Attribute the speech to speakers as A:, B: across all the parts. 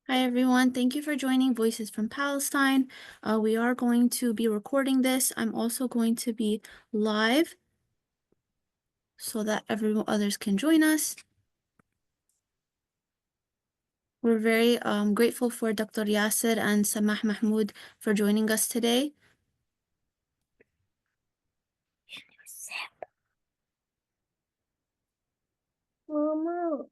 A: Hi, everyone. Thank you for joining Voices from Palestine. We are going to be recording this. I'm also going to be live so that others can join us. We're very grateful for Dr. Yasser and Samah Mahmoud for joining us today.
B: Mama.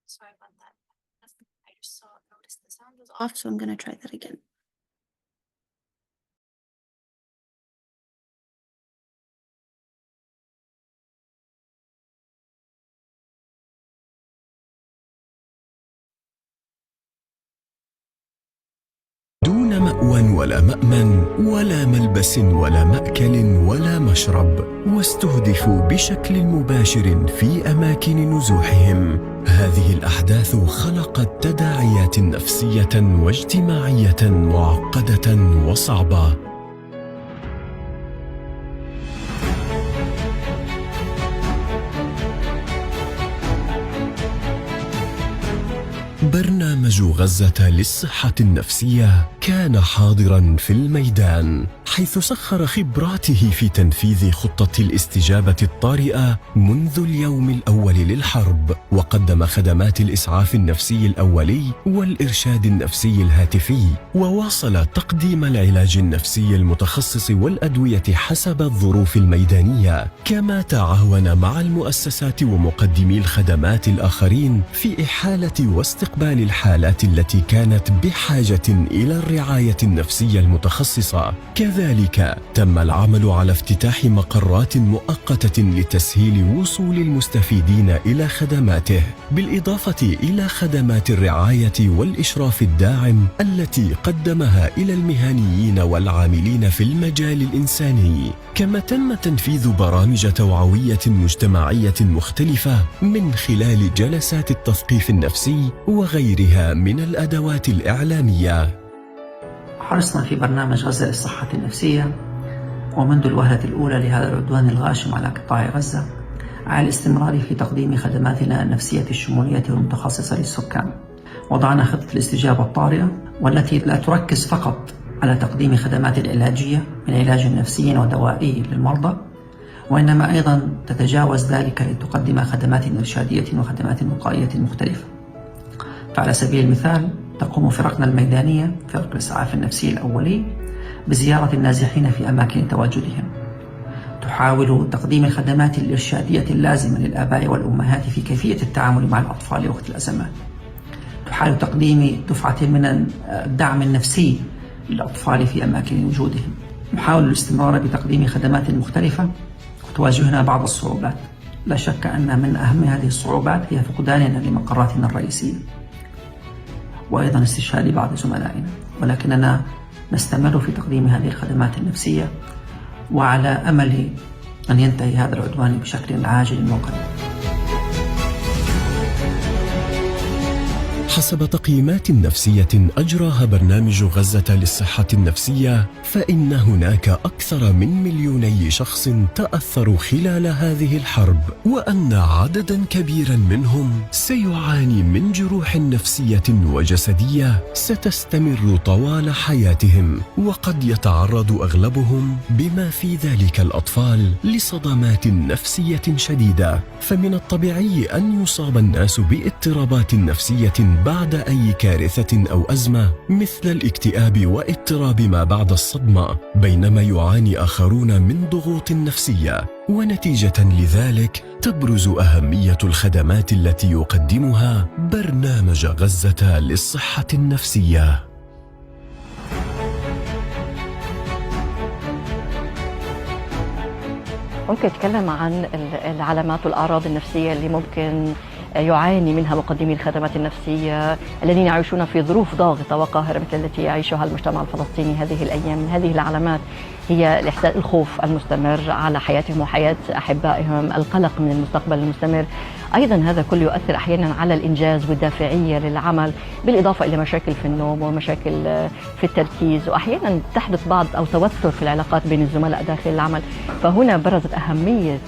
A: Sorry about that. I just noticed the sound was off, so I'm going to try that again.
C: دون مأوى ولا مأمن ولا ملبس ولا مأكل ولا مشرب، واستهدفوا بشكل مباشر في أماكن نزوحهم. هذه الأحداث خلقت تداعيات نفسية واجتماعية معقدة وصعبة. برنامج غزة للصحة النفسية كان حاضراً في الميدان، حيث سخر خبراته في تنفيذ خطة الاستجابة الطارئة منذ اليوم الأول للحرب، وقدم خدمات الإسعاف النفسي الأولي والإرشاد النفسي الهاتفي، وواصل تقديم العلاج النفسي المتخصص والأدوية حسب الظروف الميدانية، كما تعاون مع المؤسسات ومقدمي الخدمات الآخرين في إحالة واستقبال الحالات التي كانت بحاجة إلى الرعاية النفسية المتخصصة. كذلك تم العمل على افتتاح مقرات مؤقتة لتسهيل وصول المستفيدين إلى خدماته، بالإضافة إلى خدمات الرعاية والإشراف الداعم التي قدمها إلى المهنيين والعاملين في المجال الإنساني. كما تم تنفيذ برامج توعوية مجتمعية مختلفة من خلال جلسات التثقيف النفسي وغيرها من الأدوات الإعلامية.
D: حرصنا في برنامج غزة للصحة النفسية ومنذ الوهلة الأولى لهذا العدوان الغاشم على قطاع غزة على الاستمرار في تقديم خدماتنا النفسية الشمولية والمتخصصة للسكان. وضعنا خطة الاستجابة الطارئة والتي لا تركز فقط على تقديم خدمات علاجية من علاج نفسي ودوائي للمرضى، وإنما أيضا تتجاوز ذلك لتقدم خدمات إرشادية وخدمات وقائية مختلفة. فعلى سبيل المثال تقوم فرقنا الميدانية، فرق الإسعاف النفسي الأولي، بزيارة النازحين في أماكن تواجدهم. تحاول تقديم الخدمات الإرشادية اللازمة للآباء والأمهات في كيفية التعامل مع الأطفال وقت الأزمات. تحاول تقديم دفعة من الدعم النفسي للأطفال في أماكن وجودهم. نحاول الاستمرار بتقديم خدمات مختلفة وتواجهنا بعض الصعوبات. لا شك أن من أهم هذه الصعوبات هي فقداننا لمقراتنا الرئيسية وأيضا استشهاد بعض زملائنا، ولكننا نستمر في تقديم هذه الخدمات النفسية وعلى أمل أن ينتهي هذا العدوان بشكل عاجل وقريب.
C: حسب تقييمات نفسية أجراها برنامج غزة للصحة النفسية، فإن هناك أكثر من 2 مليون شخص تأثروا خلال هذه الحرب، وأن عدداً كبيراً منهم سيعاني من جروح نفسية وجسدية ستستمر طوال حياتهم، وقد يتعرض أغلبهم بما في ذلك الأطفال لصدمات نفسية شديدة. فمن الطبيعي أن يصاب الناس باضطرابات نفسية بعد أي كارثة أو أزمة، مثل الاكتئاب واضطراب ما بعد الصدمة، بينما يعاني آخرون من ضغوط نفسية. ونتيجة لذلك تبرز أهمية الخدمات التي يقدمها برنامج غزة للصحة النفسية.
E: ممكن تتكلم عن العلامات والأعراض النفسية اللي ممكن يعاني منها مقدمي الخدمات النفسية الذين يعيشون في ظروف ضاغطة وقاهرة مثل التي يعيشها المجتمع الفلسطيني هذه الأيام؟ من هذه العلامات هي الخوف المستمر على حياتهم وحياة أحبائهم، القلق من المستقبل المستمر، أيضا هذا كله يؤثر أحيانا على الإنجاز والدافعية للعمل، بالإضافة إلى مشاكل في النوم ومشاكل في التركيز، وأحيانا تحدث بعض أو توتر في العلاقات بين الزملاء داخل العمل. فهنا برزت أهمية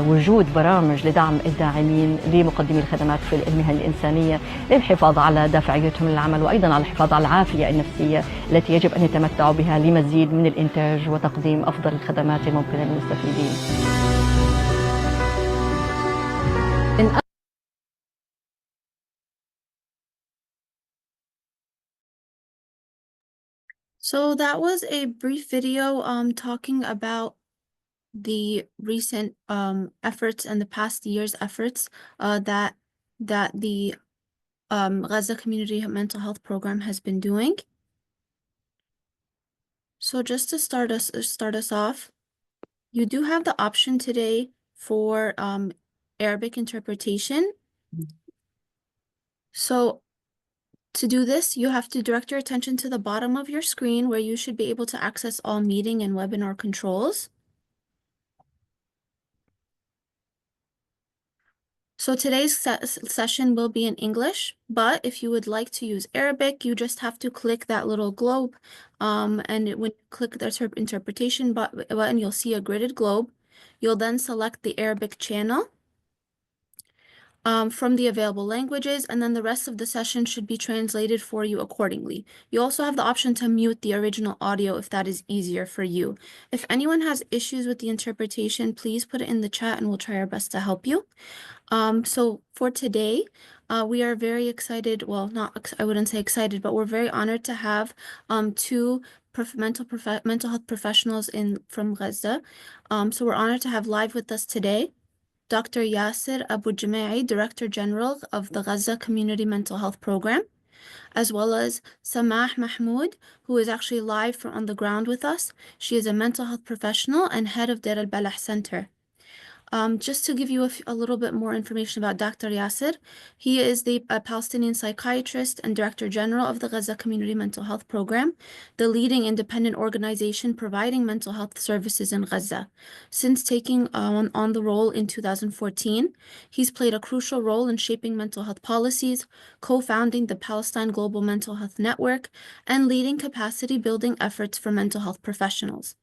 E: وجود برامج لدعم الداعمين لمقدمي الخدمات في المهن الإنسانية للحفاظ على دافعيتهم للعمل، وأيضا على الحفاظ على العافية النفسية التي يجب أن يتمتعوا بها لمزيد من الإنتاج وتقديم أفضل الخدمات الممكنة للمستفيدين.
A: So that was a brief video talking about the recent efforts and the past year's efforts that the Gaza Community Mental Health Program has been doing. So just to start us off, you do have the option today for Arabic interpretation. So to do this, you have to direct your attention to the bottom of your screen where you should be able to access all meeting and webinar controls. So today's session will be in English, but if you would like to use Arabic, you just have to click that little globe, and when you click the interpretation button, you'll see a gridded globe. You'll then select the Arabic channel from the available languages, and then the rest of the session should be translated for you accordingly. You also have the option to mute the original audio if that is easier for you. If anyone has issues with the interpretation, please put it in the chat and we'll try our best to help you. So for today, we are very excited. Well, I wouldn't say excited, but we're very honored to have two mental health professionals from Gaza. So we're honored to have live with us today Dr. Yasser Abu Jamei, Director General of the Gaza Community Mental Health Program, as well as Samah Mahmoud, who is actually live on the ground with us. She is a mental health professional and head of Deir al-Balah Center. Just to give you a little bit more information about Dr. Yasser, he is the Palestinian psychiatrist and Director General of the Gaza Community Mental Health Program, the leading independent organization providing mental health services in Gaza. Since taking on the role in 2014, he's played a crucial role in shaping mental health policies, co-founding the Palestine Global Mental Health Network, and leading capacity building efforts for mental health professionals.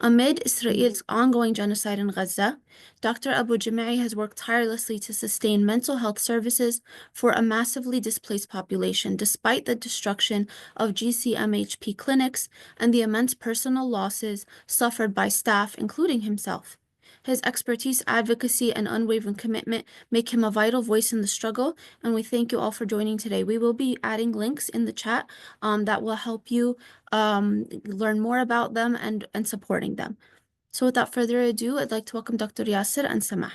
A: Amid Israel's ongoing genocide in Gaza, Dr. Abu Jamei has worked tirelessly to sustain mental health services for a massively displaced population, despite the destruction of GCMHP clinics and the immense personal losses suffered by staff, including himself. His expertise, advocacy, and unwavering commitment make him a vital voice in the struggle, and we thank you all for joining today. We will be adding links in the chat that will help you learn more about them and supporting them. So without further ado, I'd like to welcome Dr. Yasser and Samah.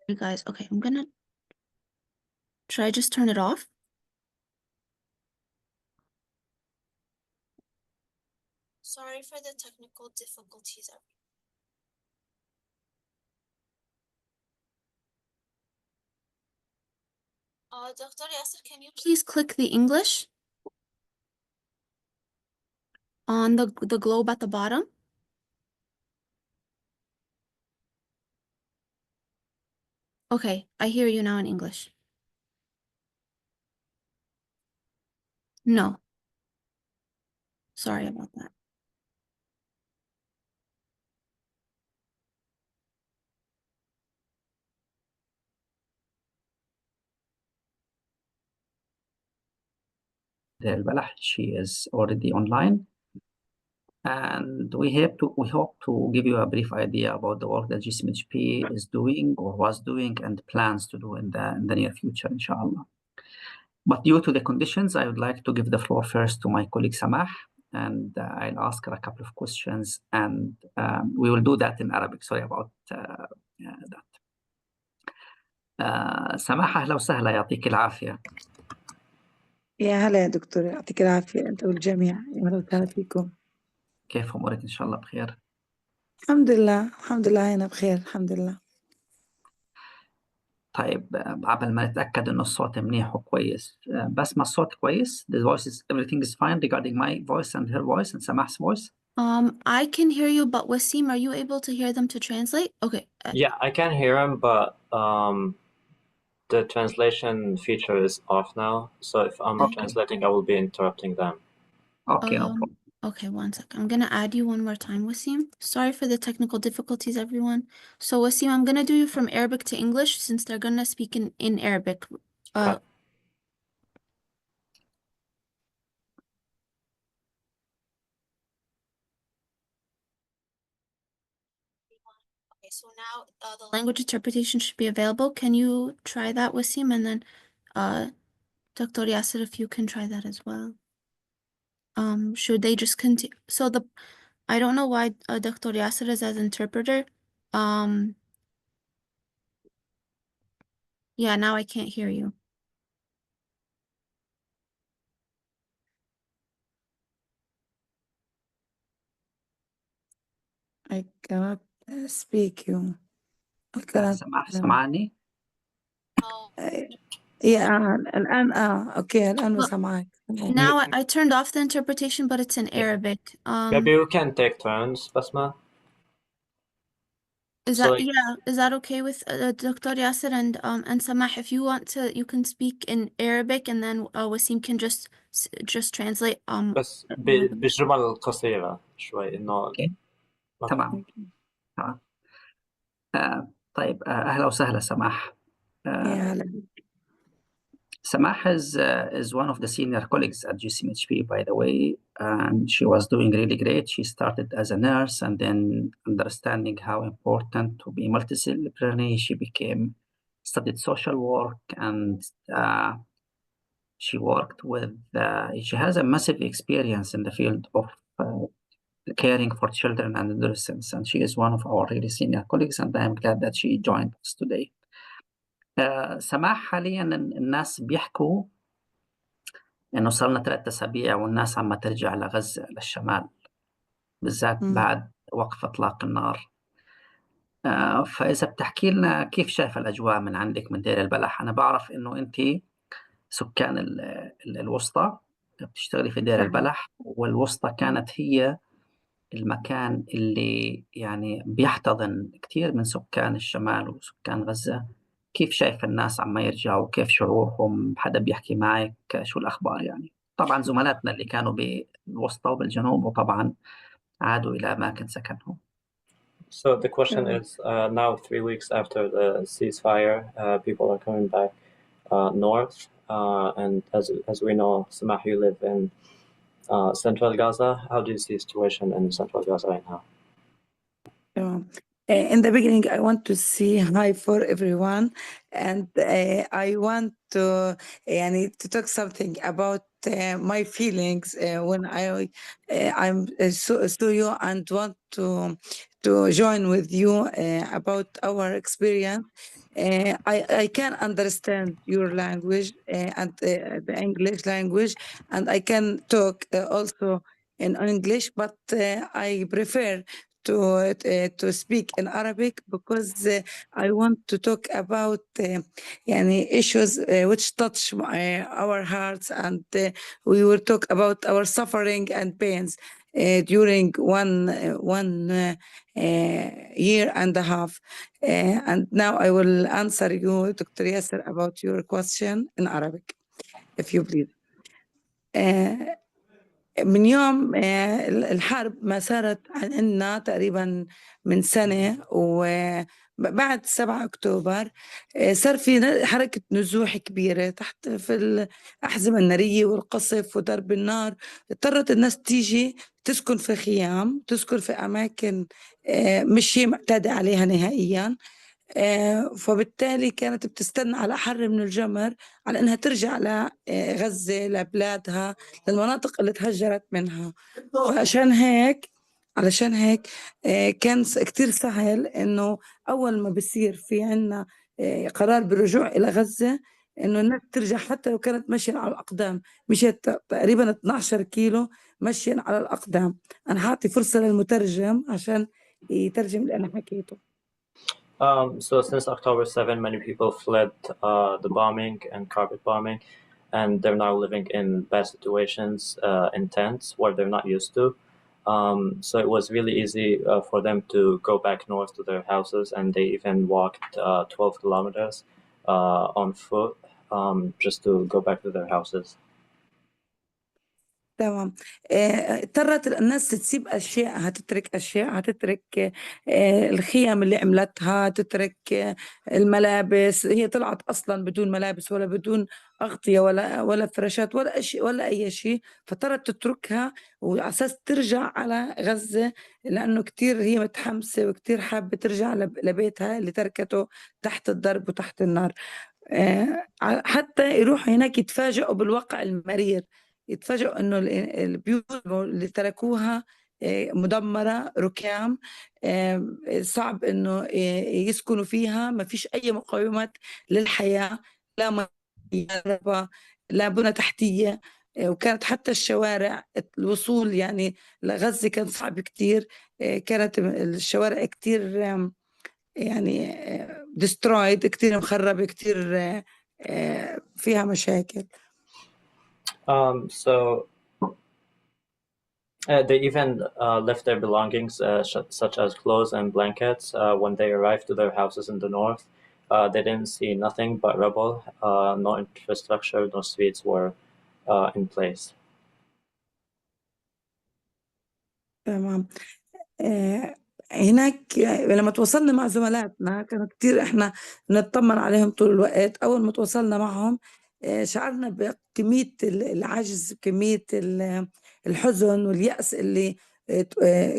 A: You guys, okay, should I just turn it off? Sorry for the technical difficulties. Dr. Yasser, can you please click the English on the globe at the bottom? Okay, I hear you now in English. No. Sorry about that.
D: البلح. She is already online. And we hope to give you a brief idea about the work that GCMHP is doing or was doing and plans to do in the near future, inshallah. But due to the conditions, I would like to give the floor first to my colleague Samah, and I'll ask her a couple of questions, and we will do that in Arabic. Sorry about that. سماح، أهلا وسهلا، يعطيك العافية.
B: يا هلا يا دكتور، يعطيك العافية أنت والجميع. يا هلا وسهلا فيكم.
D: كيف أمورك؟ إن شاء الله بخير.
B: الحمد لله الحمد لله، أنا بخير الحمد لله.
D: طيب، قبل ما نتأكد إنه الصوت منيح وكويس، بسمع الصوت كويس. The voice is everything is fine regarding my voice and her voice and Samah's voice.
A: I can hear you, but Wasim, are you able to hear them to translate? Okay.
F: Yeah, I can hear him, but the translation feature is off now. So if I'm
D: Okay.
F: translating, I will be interrupting them.
D: Okay, no problem.
A: Okay, one second. I'm gonna add you one more time, Wasim. Sorry for the technical difficulties, everyone. So Wasim, I'm gonna do you from Arabic to English since they're gonna speak in Arabic.
F: Okay.
A: Okay, so now the language interpretation should be available. Can you try that, Wasim? And then Dr. Yasser, if you can try that as well. Should they just continue? So I don't know why Dr. Yasser is as interpreter. Yeah, now I can't hear you.
B: I cannot speak you. I cannot.
D: سمعني؟
B: الآن أوكي الآن
A: Well,
B: بسمعك.
A: Now I turned off the interpretation, but it's in Arabic.
F: Maybe we can take turns, Basma.
A: Is
F: So,
A: that
F: like,
A: is that okay with Dr. Yasser and Samah? If you want to, you can speak in Arabic, and then Wasim can just translate.
F: بس بجمل قصيرة شوي إنه.
D: Okay. تمام. طيب، أهلا وسهلا سماح.
B: يا هلا.
D: Samah is one of the senior colleagues at GCMHP, by the way, and she was doing really great. She started as a nurse, and then understanding how important to be multidisciplinary, she studied social work, and she worked with. She has a massive experience in the field of caring for children and adolescents, and she is one of our really senior colleagues, and I am glad that she joined us today. سماح، حاليا الناس بيحكوا إنه صار لنا 3 أسابيع والناس عم ترجع لغزة للشمال، بالذات بعد وقف إطلاق النار. فإذا بتحكي لنا كيف شايفة الأجواء من عندك من دير البلح. أنا بعرف إنه أنت سكان الوسطى، بتشتغلي في دير البلح، والوسطى كانت هي المكان اللي يعني بيحتضن كتير من سكان الشمال وسكان غزة. كيف شايف الناس عم يرجعوا؟ كيف شعورهم؟ حدا بيحكي معك؟ شو الأخبار يعني؟ طبعا زملاتنا اللي كانوا بالوسطى وبالجنوب وطبعا عادوا إلى أماكن سكنهم.
F: So the question is, now 3 weeks after the ceasefire, people are coming back north, and as we know, Samah, you live in central Gaza. How do you see the situation in central Gaza right now?
B: In the beginning, I want to say hi for everyone, and I want to talk something about my feelings when I'm so you and want to join with you about our experience. I can understand your language and the English language, and I can talk also in English, but I prefer to speak in Arabic because I want to talk about يعني issues which touch our hearts, and we will talk about our suffering and pains during one year and a half. And now I will answer you, Dr. Yasser, about your question in Arabic, if you please. من يوم الحرب ما صارت عنا تقريبا من سنة، وبعد 7 أكتوبر صار في حركة نزوح كبيرة تحت في الأحزمة النارية والقصف وضرب النار. اضطرت الناس تيجي تسكن في خيام، تسكن في أماكن مش هي معتادة عليها نهائيا. فبالتالي كانت بتستنى على أحر من الجمر على أنها ترجع لغزة، لبلادها، للمناطق اللي تهجرت منها. علشان هيك كان كتير سهل أنه أول ما بصير في عنا قرار بالرجوع إلى غزة أنه الناس ترجع، حتى لو كانت ماشية على الأقدام. مشيت تقريبا 12 كيلو ماشية على الأقدام. أنا هعطي فرصة للمترجم عشان يترجم اللي أنا حكيته.
F: So since October 7, many people fled the bombing and carpet bombing, and they're now living in bad situations in tents where they're not used to. So it was really easy for them to go back north to their houses, and they even walked 12 kilometers on foot just to go back to their houses.
B: تمام. اضطرت الناس تسيب أشياء، هتترك أشياء، هتترك الخيم اللي عملتها، تترك الملابس. هي طلعت أصلا بدون ملابس ولا بدون أغطية ولا فراشات ولا شيء ولا أي شيء، فاضطرت تتركها وعلى أساس ترجع على غزة، لأنه كتير هي متحمسة وكتير حابة ترجع لبيتها اللي تركته تحت الضرب وتحت النار. حتى يروحوا هناك يتفاجئوا بالواقع المرير، يتفاجئوا انه البيوت اللي تركوها مدمرة، ركام، صعب انه يسكنوا فيها، ما فيش اي مقومات للحياة، لا مياه، لا بنى تحتية. وكانت حتى الشوارع الوصول يعني لغزة كان صعب كتير. كانت الشوارع كتير يعني destroyed، كتير مخربة، كتير فيها مشاكل.
F: So they even left their belongings, such as clothes and blankets, when they arrived to their houses in the north. They didn't see nothing but rubble. No infrastructure, no streets were in place.
B: تمام. هناك لما تواصلنا مع زملاتنا كانوا كتير احنا نطمن عليهم طول الوقت. اول ما تواصلنا معهم شعرنا بكمية العجز، كمية الحزن واليأس اللي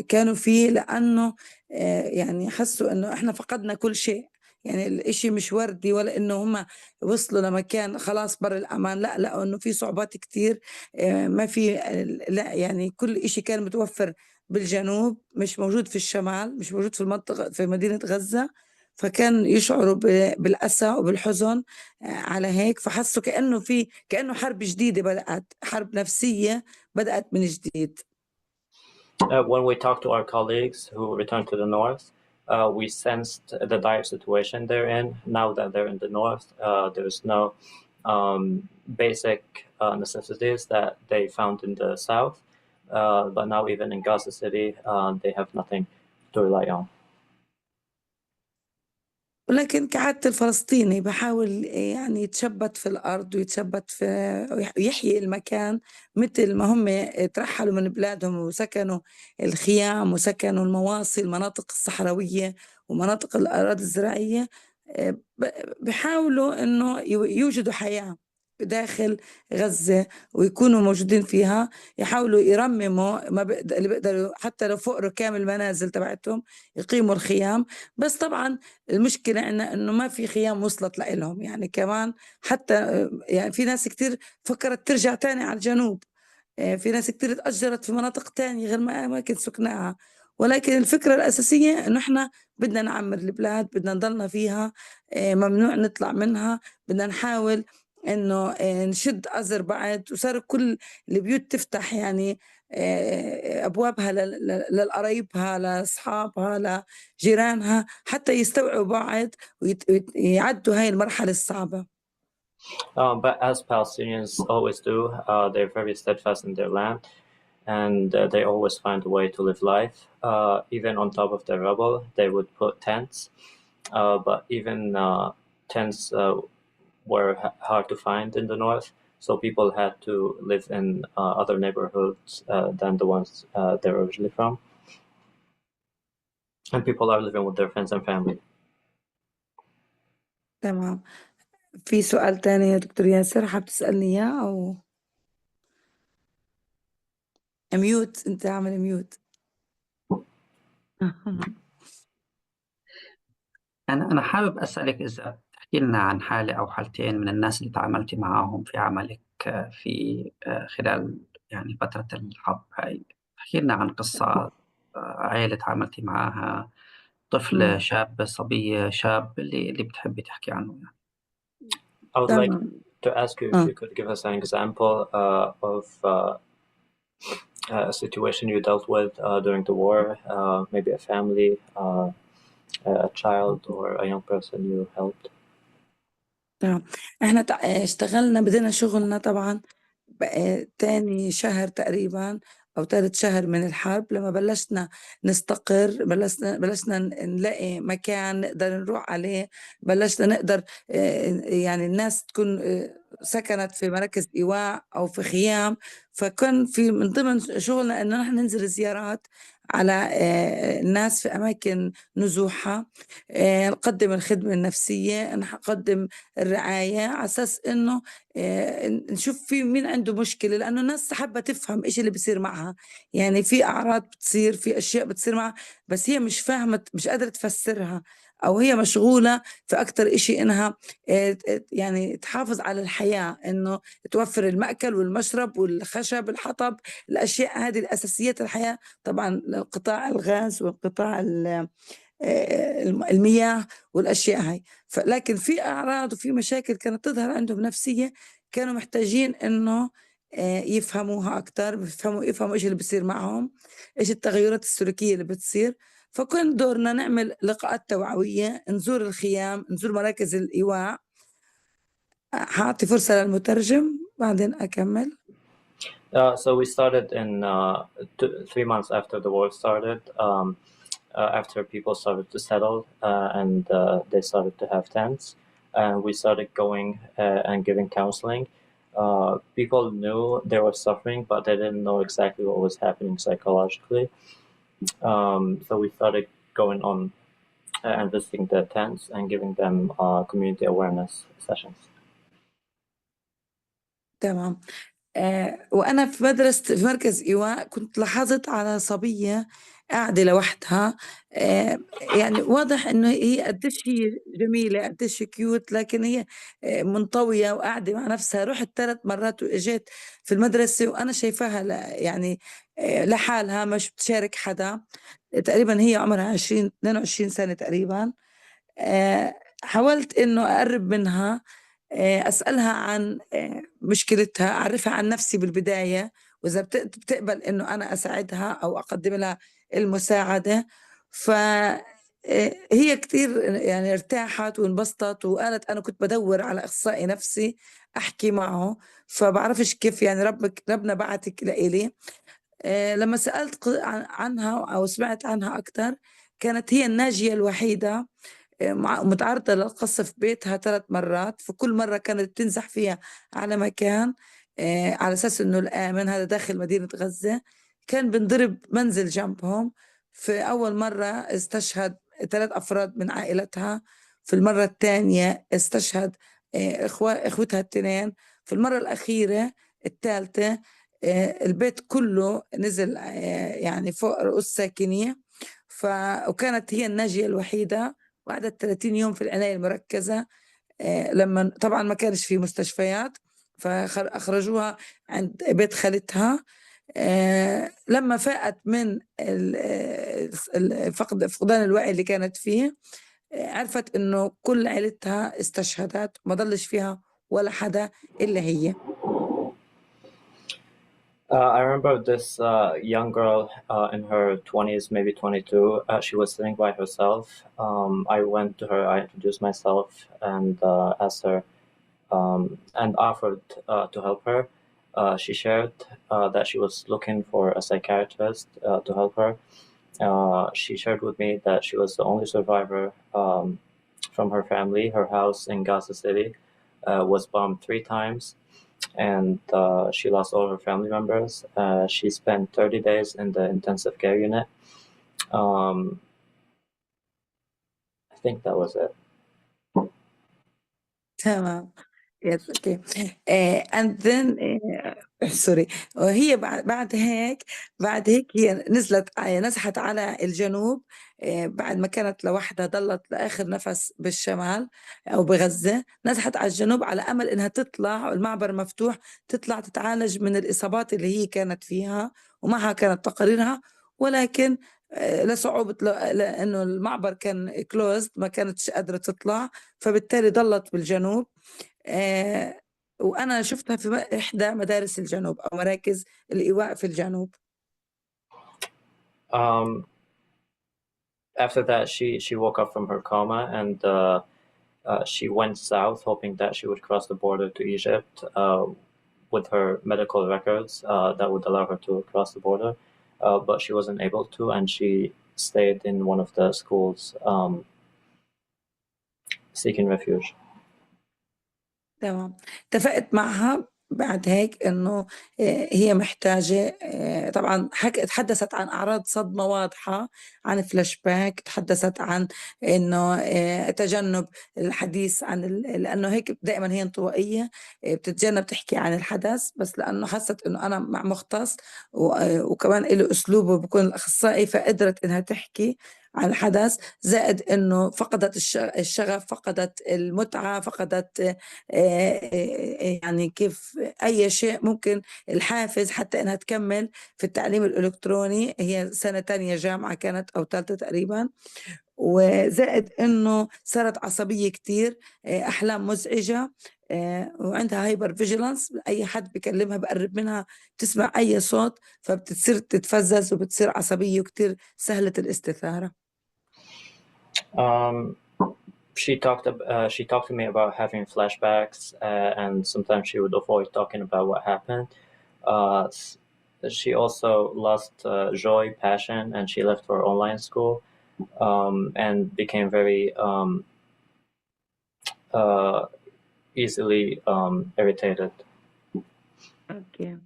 B: كانوا فيه، لأنه يعني حسوا انه احنا فقدنا كل شيء. يعني الاشي مش وردي، ولا انه هم وصلوا لمكان خلاص بر الامان، لا لقوا انه في صعوبات كتير. ما في، لا يعني كل اشي كان متوفر بالجنوب، مش موجود في الشمال، مش موجود في المنطقة في مدينة غزة. فكان يشعروا بالأسى وبالحزن على هيك. فحسوا كأنه حرب جديدة بدأت، حرب نفسية بدأت من جديد.
F: When we talked to our colleagues who returned to the north, we sensed the dire situation they're in. Now that they're in the north, there's no basic necessities that they found in the south. But now even in Gaza City, they have nothing to rely on.
B: ولكن كعادة الفلسطيني بحاول يعني يتشبت في الأرض ويحيي المكان، مثل ما هم ترحلوا من بلادهم وسكنوا الخيام وسكنوا المواصي، المناطق الصحراوية ومناطق الأراضي الزراعية. بحاولوا إنه يوجدوا حياة بداخل غزة ويكونوا موجودين فيها. يحاولوا يرمموا اللي بيقدروا، حتى لو فوق ركام المنازل تبعتهم يقيموا الخيام. بس طبعا المشكلة إنه ما في خيام وصلت لهم. يعني كمان حتى يعني في ناس كتير فكرت ترجع تاني على الجنوب، في ناس كتير تأجرت في مناطق تانية غير ما أماكن سكناها. ولكن الفكرة الأساسية إنه إحنا بدنا نعمر البلاد، بدنا نضلنا فيها، ممنوع نطلع منها. بدنا نحاول إنه نشد أزر بعد. وصار كل البيوت تفتح، يعني أبوابها لقرايبها، لأصحابها، لجيرانها، حتى يستوعبوا بعض ويعدوا هاي المرحلة الصعبة.
F: But as Palestinians always do, they're very steadfast in their land, and they always find a way to live life. Even on top of the rubble, they would put tents. But even tents were hard to find in the north, so people had to live in other neighborhoods than the ones they're originally from. And people are living with their friends and family.
B: تمام. في سؤال تاني يا دكتور ياسر حابب تسألني إياه أو ميوت؟ أنت عامل ميوت.
D: أنا حابب أسألك إذا تحكي لنا عن حالة أو حالتين من الناس اللي تعاملتي معاهم في عملك في خلال يعني فترة الحرب هاي. تحكي لنا عن قصة عائلة تعاملتي معاها، طفلة، شاب، صبية، شاب، اللي بتحبي تحكي عنه يعني.
F: I would like
B: تمام.
F: to ask you if you could give us an example of a situation you dealt with during the war, maybe a family, a child, or a young person you helped.
B: تمام. احنا اشتغلنا، بدينا شغلنا طبعا تاني شهر تقريبا أو ثالث شهر من الحرب، لما بلشنا نستقر، بلشنا نلاقي مكان نقدر نروح عليه، بلشنا نقدر يعني الناس تكون سكنت في مراكز إيواء أو في خيام. فكان في من ضمن شغلنا إنه نحن ننزل زيارات على الناس في أماكن نزوحها، نقدم الخدمة النفسية، نقدم الرعاية، على أساس إنه نشوف في مين عنده مشكلة، لأنه الناس حابة تفهم إيش اللي بيصير معها. يعني في أعراض بتصير، في أشياء بتصير معها، بس هي مش فاهمة، مش قادرة تفسرها، أو هي مشغولة في أكتر إشي إنها يعني تحافظ على الحياة، إنه توفر المأكل والمشرب والخشب الحطب، الأشياء هذه الأساسيات الحياة. طبعا قطاع الغاز وقطاع المياه والأشياء هاي. لكن في أعراض وفي مشاكل كانت تظهر عندهم نفسية، كانوا محتاجين إنه يفهموها أكتر، يفهموا إيش اللي بيصير معهم، إيش التغيرات السلوكية اللي بتصير. فكان دورنا نعمل لقاءات توعوية، نزور الخيام، نزور مراكز الإيواء. هعطي فرصة للمترجم بعدين أكمل.
F: So we started in 3 months after the war started, after people started to settle and they started to have tents, and we started going and giving counseling. People knew they were suffering, but they didn't know exactly what was happening psychologically. So we started going on and visiting the tents and giving them community awareness sessions.
B: تمام. وأنا في مركز إيواء كنت لاحظت على صبية قاعدة لوحدها، يعني واضح إنه هي قديش هي جميلة، قديش كيوت، لكن هي منطوية وقاعدة مع نفسها. رحت 3 مرات وإجيت في المدرسة وأنا شايفاها يعني لحالها، مش بتشارك حدا. تقريبا هي عمرها 22 سنة تقريبا. حاولت إنه أقرب منها، أسألها عن مشكلتها، أعرفها عن نفسي بالبداية، وإذا بتقبل إنه أنا أساعدها أو أقدم لها المساعدة. هي كتير يعني ارتاحت وانبسطت، وقالت أنا كنت بدور على أخصائي نفسي أحكي معه، فبعرفش كيف يعني ربنا بعتك لإلي. لما سألت عنها أو سمعت عنها أكتر، كانت هي الناجية الوحيدة متعرضة للقصف في بيتها 3 مرات، في كل مرة كانت تنزح فيها على مكان على أساس إنه الآمن، هذا داخل مدينة غزة. كان بنضرب منزل جنبهم. في أول مرة استشهد 3 أفراد من عائلتها، في المرة الثانية استشهد إخوتها 2، في المرة الأخيرة الثالثة البيت كله نزل يعني فوق رؤوس ساكنيه. وكانت هي الناجية الوحيدة. وقعدت 30 يوم في العناية المركزة، لما طبعا ما كانش في مستشفيات، فأخرجوها عند بيت خالتها. لما فاقت من فقدان الوعي اللي كانت فيه، عرفت إنه كل عيلتها استشهدت، ما ضلش فيها ولا حدا إلا هي.
F: I remember this young girl in her 20s, maybe 22. She was sitting by herself. I went to her, I introduced myself and asked her and offered to help her. She shared that she was looking for a psychiatrist to help her. She shared with me that she was the only survivor from her family. Her house in Gaza City was bombed 3 times, and she lost all her family members. She spent 30 days in the intensive care unit. I think that was it.
B: تمام. Yes, okay. And then sorry. وهي بعد هيك هي نزحت على الجنوب. بعد ما كانت لوحدها ضلت لآخر نفس بالشمال أو بغزة، نزحت على الجنوب على أمل إنها تطلع، المعبر مفتوح، تطلع تتعالج من الإصابات اللي هي كانت فيها، ومعها كانت تقاريرها. ولكن لصعوبة لأنه المعبر كان closed، ما كانتش قادرة تطلع، فبالتالي ضلت بالجنوب. وأنا شفتها في إحدى مدارس الجنوب أو مراكز الإيواء في الجنوب.
F: After that, she woke up from her coma, and she went south, hoping that she would cross the border to Egypt with her medical records that would allow her to cross the border. But she wasn't able to, and she stayed in one of the schools seeking refuge.
B: تمام. اتفقت معها بعد هيك إنه هي محتاجة. طبعا تحدثت عن أعراض صدمة واضحة، عن فلاش باك، تحدثت عن إنه تجنب الحديث عن لأنه هيك دائما هي انطوائية، بتتجنب تحكي عن الحدث، بس لأنه حست إنه أنا مع مختص وكمان له أسلوبه بكون الأخصائي، فقدرت إنها تحكي عن الحدث. زائد إنه فقدت الشغف، فقدت المتعة، فقدت يعني كيف أي شيء ممكن الحافز حتى إنها تكمل في التعليم الإلكتروني. هي سنة تانية جامعة كانت أو ثالثة تقريبا. وزائد إنه صارت عصبية كتير، أحلام مزعجة، وعندها هايبر فيجيلانس. أي حد بكلمها بقرب منها بتسمع أي صوت فبتصير تتفزز وبتصير عصبية وكتير سهلة الاستثارة.
F: She talked to me about having flashbacks, and sometimes she would avoid talking about what happened. She also lost joy, passion, and she left for online school and became very easily irritated.
B: أوكي.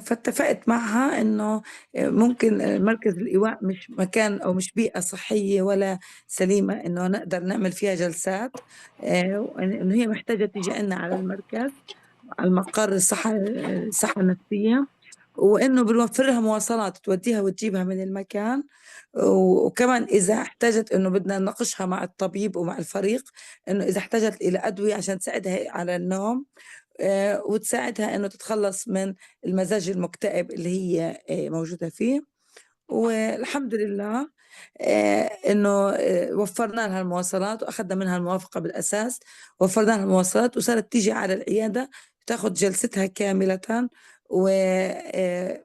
B: فاتفقت معها إنه ممكن مركز الإيواء مش مكان أو مش بيئة صحية ولا سليمة إنه نقدر نعمل فيها جلسات، وإنه هي محتاجة تيجي عنا على المركز، على المقر الصحة النفسية، وإنه بنوفر لها مواصلات توديها وتجيبها من المكان. وكمان إذا احتاجت إنه بدنا نناقشها مع الطبيب ومع الفريق، إنه إذا احتاجت إلى أدوية عشان تساعدها على النوم، وتساعدها إنه تتخلص من المزاج المكتئب اللي هي موجودة فيه. والحمد لله إنه وفرنا لها المواصلات وأخذنا منها الموافقة بالأساس، وفرنا لها المواصلات وصارت تيجي على العيادة تاخد جلستها كاملة. وشوي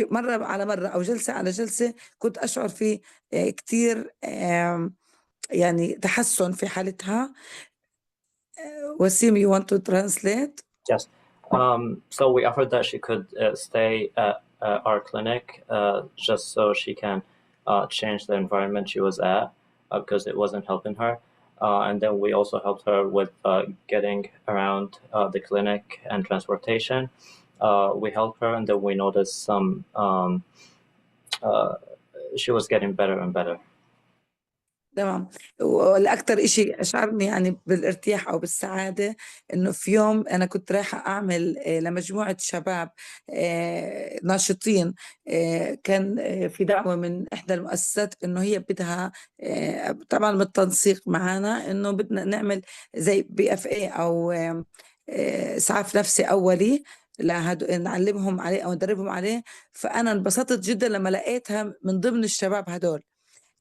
B: مرة على مرة أو جلسة على جلسة كنت أشعر في كتير يعني تحسن في حالتها. Wasim, you want to translate?
F: Yes. So we offered that she could stay at our clinic just so she can change the environment she was at because it wasn't helping her. And then we also helped her with getting around the clinic and transportation. We helped her, and then we noticed some. She was getting better and better.
B: تمام. والأكتر إشي أشعرني يعني بالارتياح أو بالسعادة إنه في يوم أنا كنت رايحة أعمل لمجموعة شباب ناشطين، كان في دعوة من إحدى المؤسسات إنه هي بدها طبعا بالتنسيق معنا إنه بدنا نعمل زي BFA أو إسعاف نفسي أولي نعلمهم عليه أو ندربهم عليه. فأنا انبسطت جدا لما لقيتها من ضمن الشباب هدول،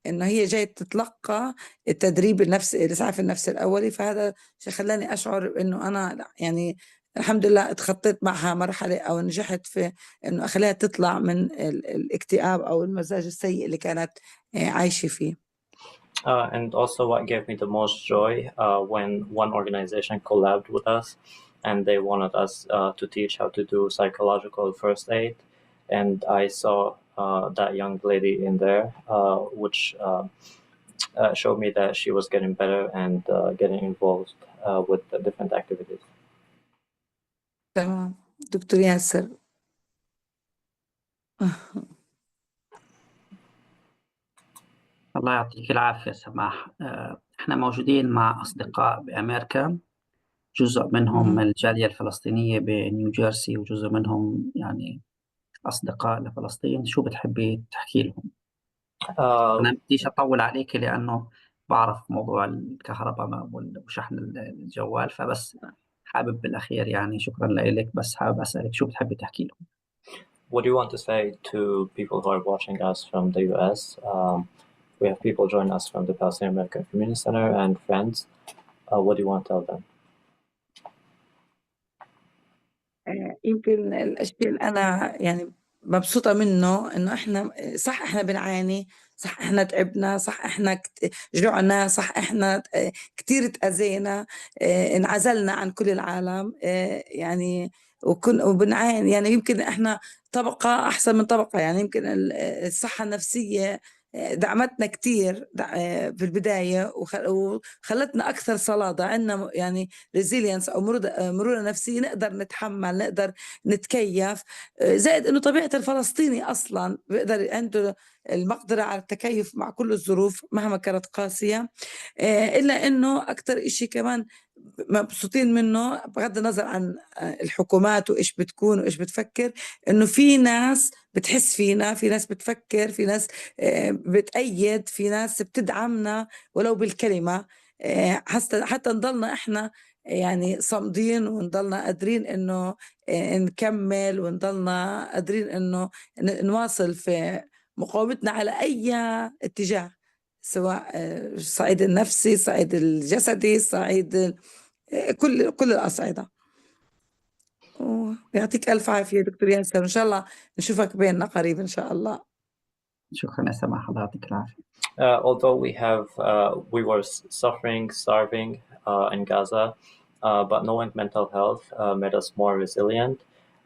B: إنه هي جاية تتلقى التدريب النفسي الإسعاف النفسي الأولي. فهذا خلاني أشعر إنه أنا يعني الحمد لله اتخطيت معها مرحلة أو نجحت في إنه أخليها تطلع من الاكتئاب أو المزاج السيء اللي كانت عايشة فيه.
F: And also what gave me the most joy when one organization collabed with us and they wanted us to teach how to do psychological first aid. And I saw that young lady in there, which showed me that she was getting better and getting involved with the different activities.
B: تمام دكتور ياسر.
D: الله يعطيك العافية سماح. احنا موجودين مع أصدقاء بأمريكا، جزء منهم الجالية الفلسطينية بنيو جيرسي وجزء منهم يعني أصدقاء لفلسطين. شو بتحبي تحكي لهم؟ أنا بديش أطول عليك لأنه بعرف موضوع الكهرباء وشحن الجوال، فبس حابب بالأخير يعني شكرا لك، بس حابب أسألك شو بتحبي تحكي لهم؟
F: What do you want to say to people who are watching us from the US? We have people join us from the Palestinian American Community Center and friends. What do you want to tell them?
B: يمكن الشيء اللي أنا يعني مبسوطة منه إنه إحنا صح إحنا بنعاني، صح إحنا تعبنا، صح إحنا جوعنا، صح إحنا كتير تأذينا، انعزلنا عن كل العالم، يعني وبنعاني. يعني يمكن إحنا طبقة أحسن من طبقة، يعني يمكن الصحة النفسية دعمتنا كتير في البداية وخلتنا أكثر صلادة، عندنا يعني ريزيلينس أو مرونة نفسية، نقدر نتحمل، نقدر نتكيف. زائد إنه طبيعة الفلسطيني أصلا بيقدر عنده المقدرة على التكيف مع كل الظروف مهما كانت قاسية. إلا إنه أكتر إشي كمان مبسوطين منه بغض النظر عن الحكومات وإيش بتكون وإيش بتفكر، إنه في ناس بتحس فينا، في ناس بتفكر، في ناس بتأيد، في ناس بتدعمنا ولو بالكلمة، حتى نضلنا إحنا يعني صامدين ونضلنا قادرين إنه نكمل، ونضلنا قادرين إنه نواصل في مقاومتنا على أي اتجاه، سواء الصعيد النفسي، الصعيد الجسدي، الصعيد كل الأصعدة. يعطيك ألف عافية دكتور ياسر، إن شاء الله نشوفك بيننا قريب إن شاء الله.
D: شكرا يا سماح، الله يعطيك العافية.
F: Although we were suffering, starving in Gaza, but knowing mental health made us more resilient,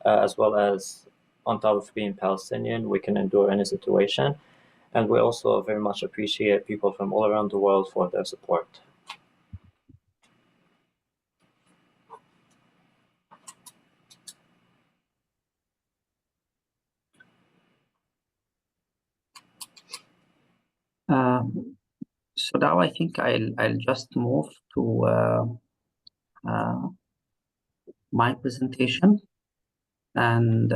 F: as well as on top of being Palestinian, we can endure any situation. And we also very much appreciate people from all around the world for their support.
D: So now I think I'll just move to my presentation, and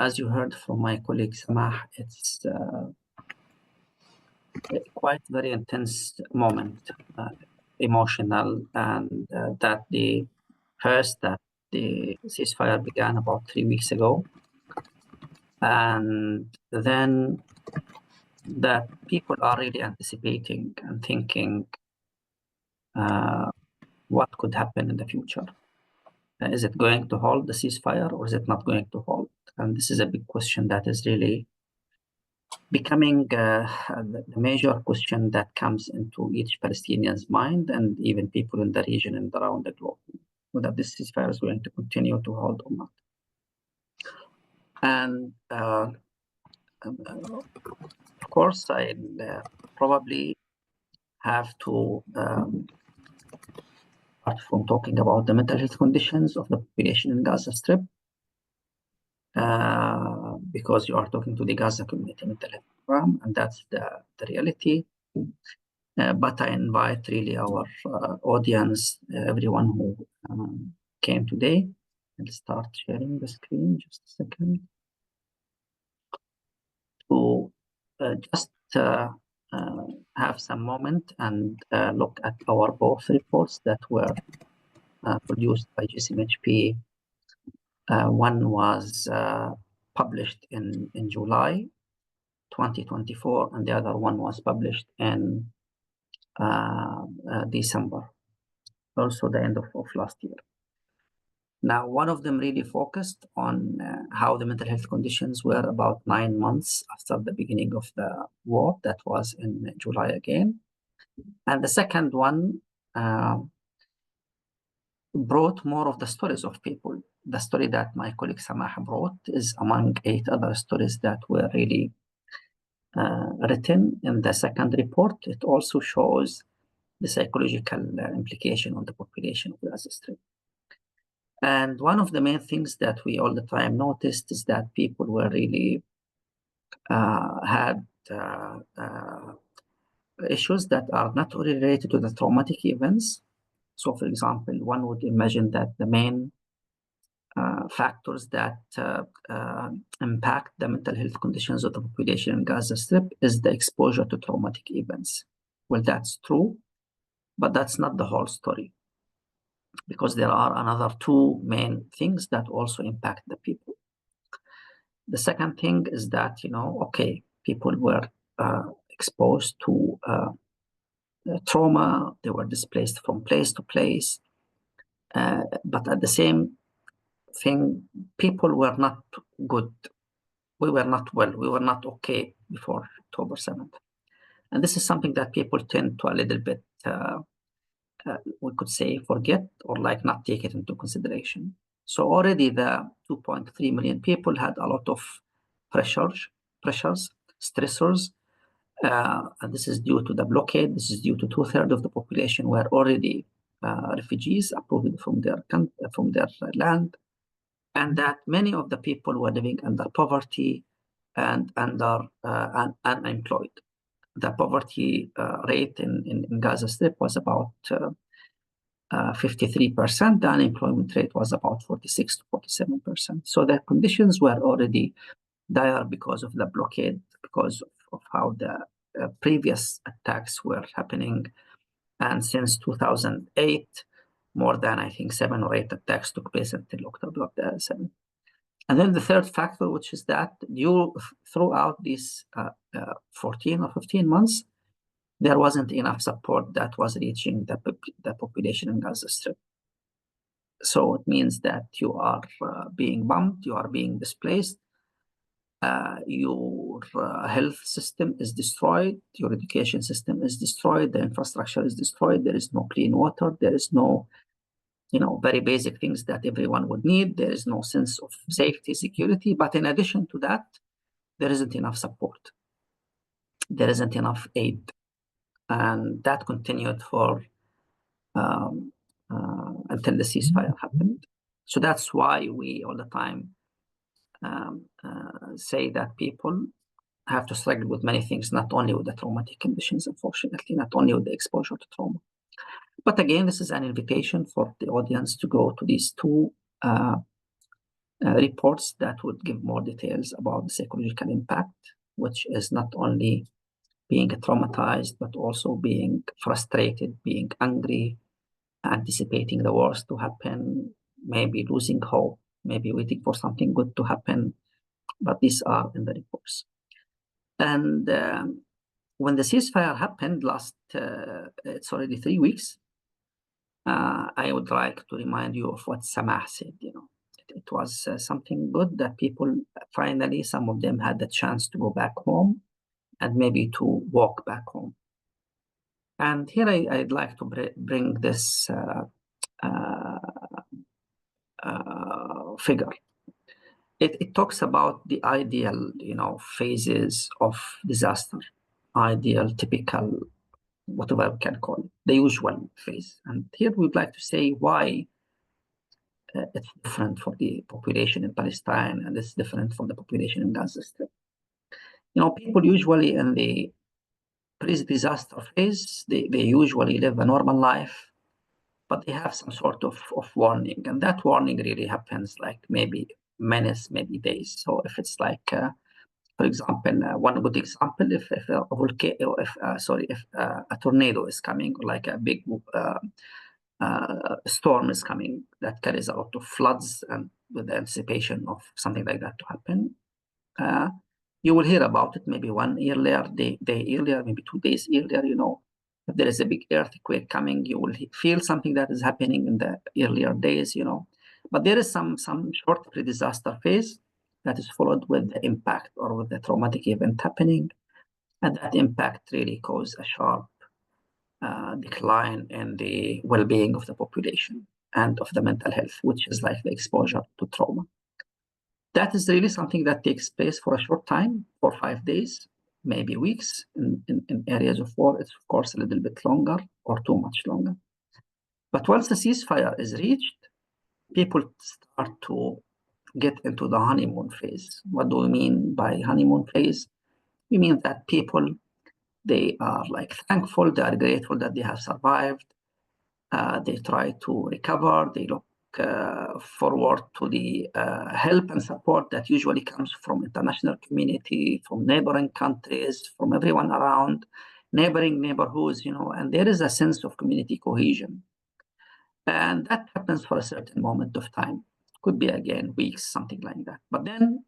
D: as you heard from my colleague Samah, it's quite very intense moment, emotional, and that the ceasefire began about 3 weeks ago, and then that people are really anticipating and thinking what could happen in the future. Is it going to hold the ceasefire or is it not going to hold? And this is a big question that is really becoming the major question that comes into each Palestinian's mind, and even people in the region and around the globe, whether this ceasefire is going to continue to hold or not. And of course, I'll probably have to start from talking about the mental health conditions of the population in Gaza Strip, because you are talking to the Gaza community mental health program, and that's the reality. But I invite really our audience, everyone who came today. I'll start sharing the screen just a second to just have some moment and look at our both reports that were produced by GCMHP. One was published in July 2024, and the other one was published in December also the end of last year. Now, one of them really focused on how the mental health conditions were about 9 months after the beginning of the war. That was in July again. And the second one brought more of the stories of people. The story that my colleague Samah brought is among 8 other stories that were really written in the second report. It also shows the psychological implication on the population of the Gaza Strip. And one of the main things that we all the time noticed is that people were really had issues that are not only related to the traumatic events. So, for example, one would imagine that the main factors that impact the mental health conditions of the population in Gaza Strip is the exposure to traumatic events. Well, that's true, but that's not the whole story, because there are another 2 main things that also impact the people. The second thing is that, okay, people were exposed to trauma, they were displaced from place to place, but at the same thing, people were not good. We were not well. We were not okay before October 7th. And this is something that people tend to a little bit, we could say, forget or like not take it into consideration. So already the 2.3 million people had a lot of pressures, stressors, and this is due to the blockade. This is due to 2/3 of the population were already refugees uprooted from their land, and that many of the people were living under poverty and under unemployed. The poverty rate in Gaza Strip was about 53%. The unemployment rate was about 46 to 47%. So the conditions were already dire because of the blockade, because of how the previous attacks were happening. And since 2008, more than, I think, 7 or 8 attacks took place until October 7th. And then the third factor, which is that throughout these 14 or 15 months, there wasn't enough support that was reaching the population in Gaza Strip. So it means that you are being bombed, you are being displaced, your health system is destroyed, your education system is destroyed, the infrastructure is destroyed, there is no clean water, there is no very basic things that everyone would need. There is no sense of safety, security. But in addition to that, there isn't enough support. There isn't enough aid. And that continued for until the ceasefire happened. So that's why we all the time say that people have to struggle with many things, not only with the traumatic conditions, unfortunately, not only with the exposure to trauma. But again, this is an invitation for the audience to go to these 2 reports that would give more details about the psychological impact, which is not only being traumatized, but also being frustrated, being angry, anticipating the worst to happen, maybe losing hope, maybe waiting for something good to happen. But these are in the reports. And when the ceasefire happened it's already 3 weeks, I would like to remind you of what Samah said. It was something good that people finally, some of them had the chance to go back home and maybe to walk back home. And here I'd like to bring this figure. It talks about the ideal, phases of disaster, ideal, typical, whatever we can call it, the usual phase. And here we'd like to say why it's different for the population in Palestine and it's different from the population in Gaza Strip. People usually in the pre-disaster phase, they usually live a normal life, but they have some sort of warning. And that warning really happens like maybe minutes, maybe days. So if it's like, for example, one good example, if a tornado is coming, or like a big storm is coming that carries a lot of floods, and with the anticipation of something like that to happen, you will hear about it maybe 1 year earlier, day earlier, maybe 2 days earlier. If there is a big earthquake coming, you will feel something that is happening in the earlier days, But there is some short pre-disaster phase that is followed with the impact or with the traumatic event happening. And that impact really caused a sharp decline in the well-being of the population and of the mental health, which is like the exposure to trauma. That is really something that takes place for a short time, 4 or 5 days, maybe weeks. In areas of war, it's of course a little bit longer or too much longer. But once the ceasefire is reached, people start to get into the honeymoon phase. What do we mean by honeymoon phase? We mean that people, they are like thankful, they are grateful that they have survived. They try to recover. They look forward to the help and support that usually comes from international community, from neighboring countries, from everyone around, neighboring neighborhoods, and there is a sense of community cohesion. And that happens for a certain moment of time. Could be, again, weeks, something like that. But then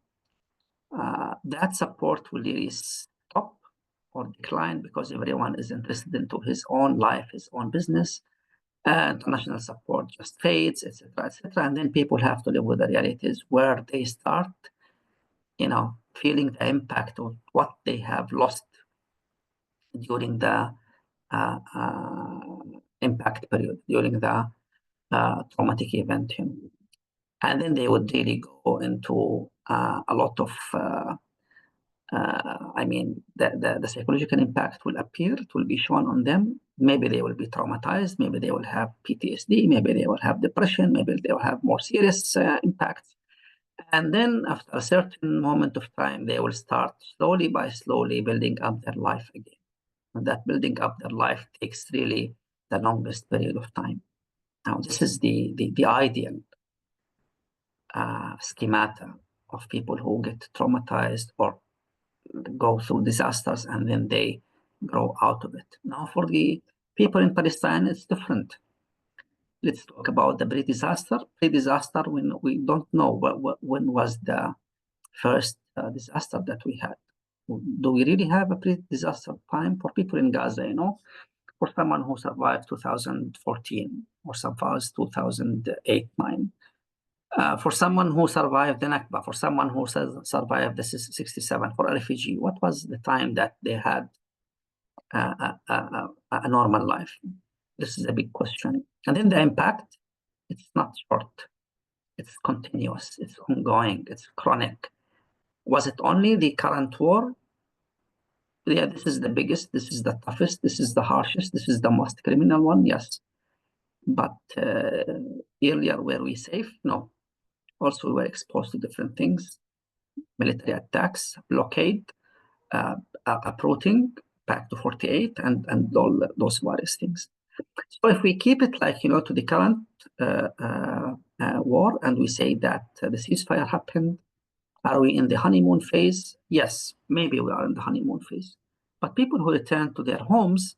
D: that support will really stop or decline because everyone is interested into his own life, his own business. International support just fades, etc., etc. And then people have to live with the realities where they start, feeling the impact of what they have lost during the impact period, during the traumatic event. And then they would really go into a lot of the psychological impact will appear, it will be shown on them. Maybe they will be traumatized, maybe they will have PTSD, maybe they will have depression, maybe they will have more serious impacts. And then after a certain moment of time, they will start slowly building up their life again. And that building up their life takes really the longest period of time. Now, this is the ideal schemata of people who get traumatized or go through disasters and then they grow out of it. Now, for the people in Palestine, it's different. Let's talk about the pre-disaster. Pre-disaster, when we don't know when was the first disaster that we had. Do we really have a pre-disaster time for people in Gaza? For someone who survived 2014 or survives 2008-9. For someone who survived the Nakba, for someone who survived the 67, for a refugee, what was the time that they had a normal life? This is a big question. And then the impact, it's not short. It's continuous. It's ongoing. It's chronic. Was it only the current war? Yeah, this is the biggest. This is the toughest. This is the harshest. This is the most criminal one. Yes. But earlier, were we safe? No. Also, we were exposed to different things, military attacks, blockade, uprooting back to 48, and all those various things. So if we keep it to the current war, and we say that the ceasefire happened, are we in the honeymoon phase? Yes, maybe we are in the honeymoon phase. But people who return to their homes,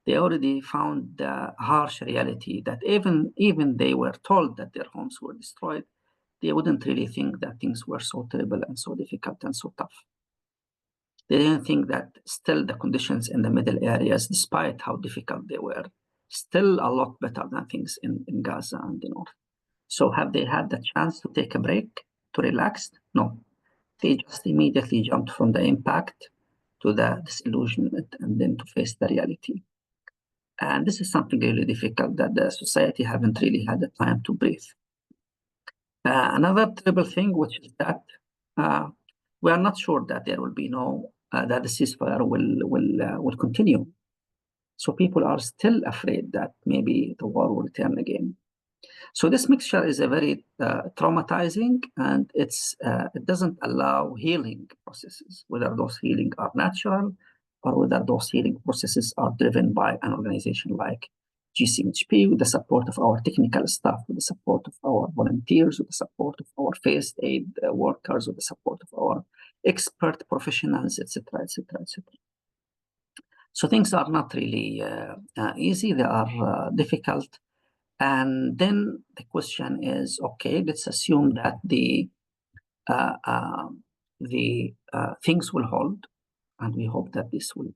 D: they already found the harsh reality that even they were told that their homes were destroyed, they wouldn't really think that things were so terrible and so difficult and so tough. They didn't think that still the conditions in the middle areas, despite how difficult they were, still a lot better than things in Gaza and the north. So have they had the chance to take a break, to relax? No. They just immediately jumped from the impact to the disillusionment and then to face the reality. And this is something really difficult that the society haven't really had the time to breathe. Another terrible thing, which is that we are not sure that there will be that the ceasefire will continue. So people are still afraid that maybe the war will return again. So this mixture is a very traumatizing, and it doesn't allow healing processes, whether those healing are natural or whether those healing processes are driven by an organization like GCHP, with the support of our technical staff, with the support of our volunteers, with the support of our first aid workers, with the support of our expert professionals, etc., etc., etc. So things are not really easy. They are difficult. And then the question is, okay, let's assume that the things will hold, and we hope that this will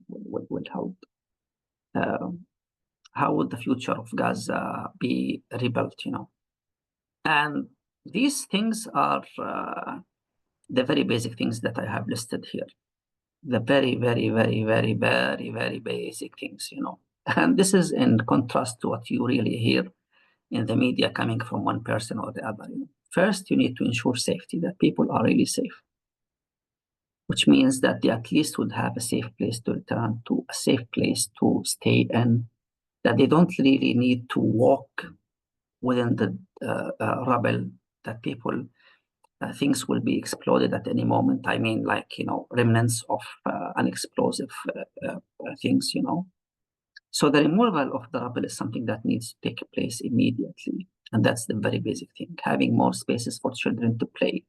D: hold. how would the future of Gaza be rebuilt, And these things are the very basic things that I have listed here. The very, very, very, very, very, very basic things, And this is in contrast to what you really hear in the media coming from one person or the other. First, you need to ensure safety, that people are really safe, which means that they at least would have a safe place to return to, a safe place to stay in, that they don't really need to walk within the rubble, that people, things will be exploded at any moment. I mean, remnants of unexplosive things, So the removal of the rubble is something that needs to take place immediately. And that's the very basic thing. Having more spaces for children to play,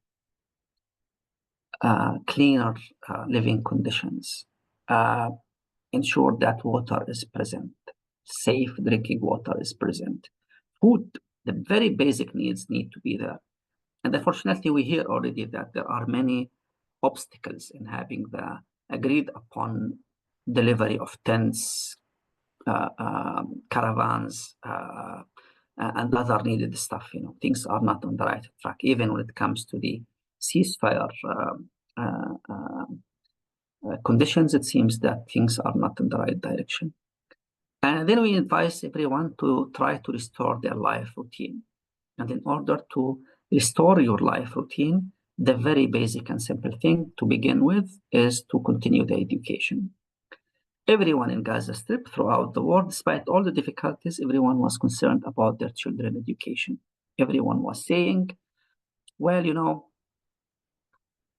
D: cleaner living conditions, ensure that water is present, safe drinking water is present, food, the very basic needs need to be there. And unfortunately, we hear already that there are many obstacles in having the agreed upon delivery of tents, caravans, and other needed stuff. Things are not on the right track, even when it comes to the ceasefire conditions. It seems that things are not in the right direction. And then we advise everyone to try to restore their life routine. And in order to restore your life routine, the very basic and simple thing to begin with is to continue the education. Everyone in Gaza Strip throughout the world, despite all the difficulties, everyone was concerned about their children's education. Everyone was saying, well,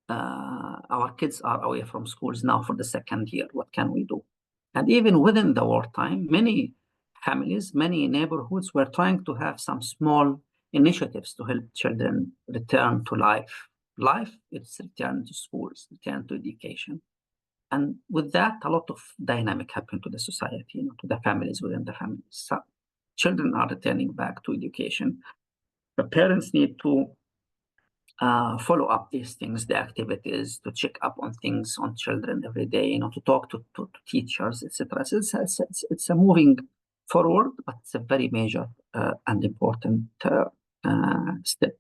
D: our kids are away from schools now for the second year. What can we do? And even within the wartime, many families, many neighborhoods were trying to have some small initiatives to help children return to life. Life, it's return to schools, return to education. And with that, a lot of dynamic happened to the society, to the families within the families. So children are returning back to education. The parents need to follow up these things, the activities, to check up on things on children every day, to talk to teachers, etc. So it's a moving forward, but it's a very major and important step.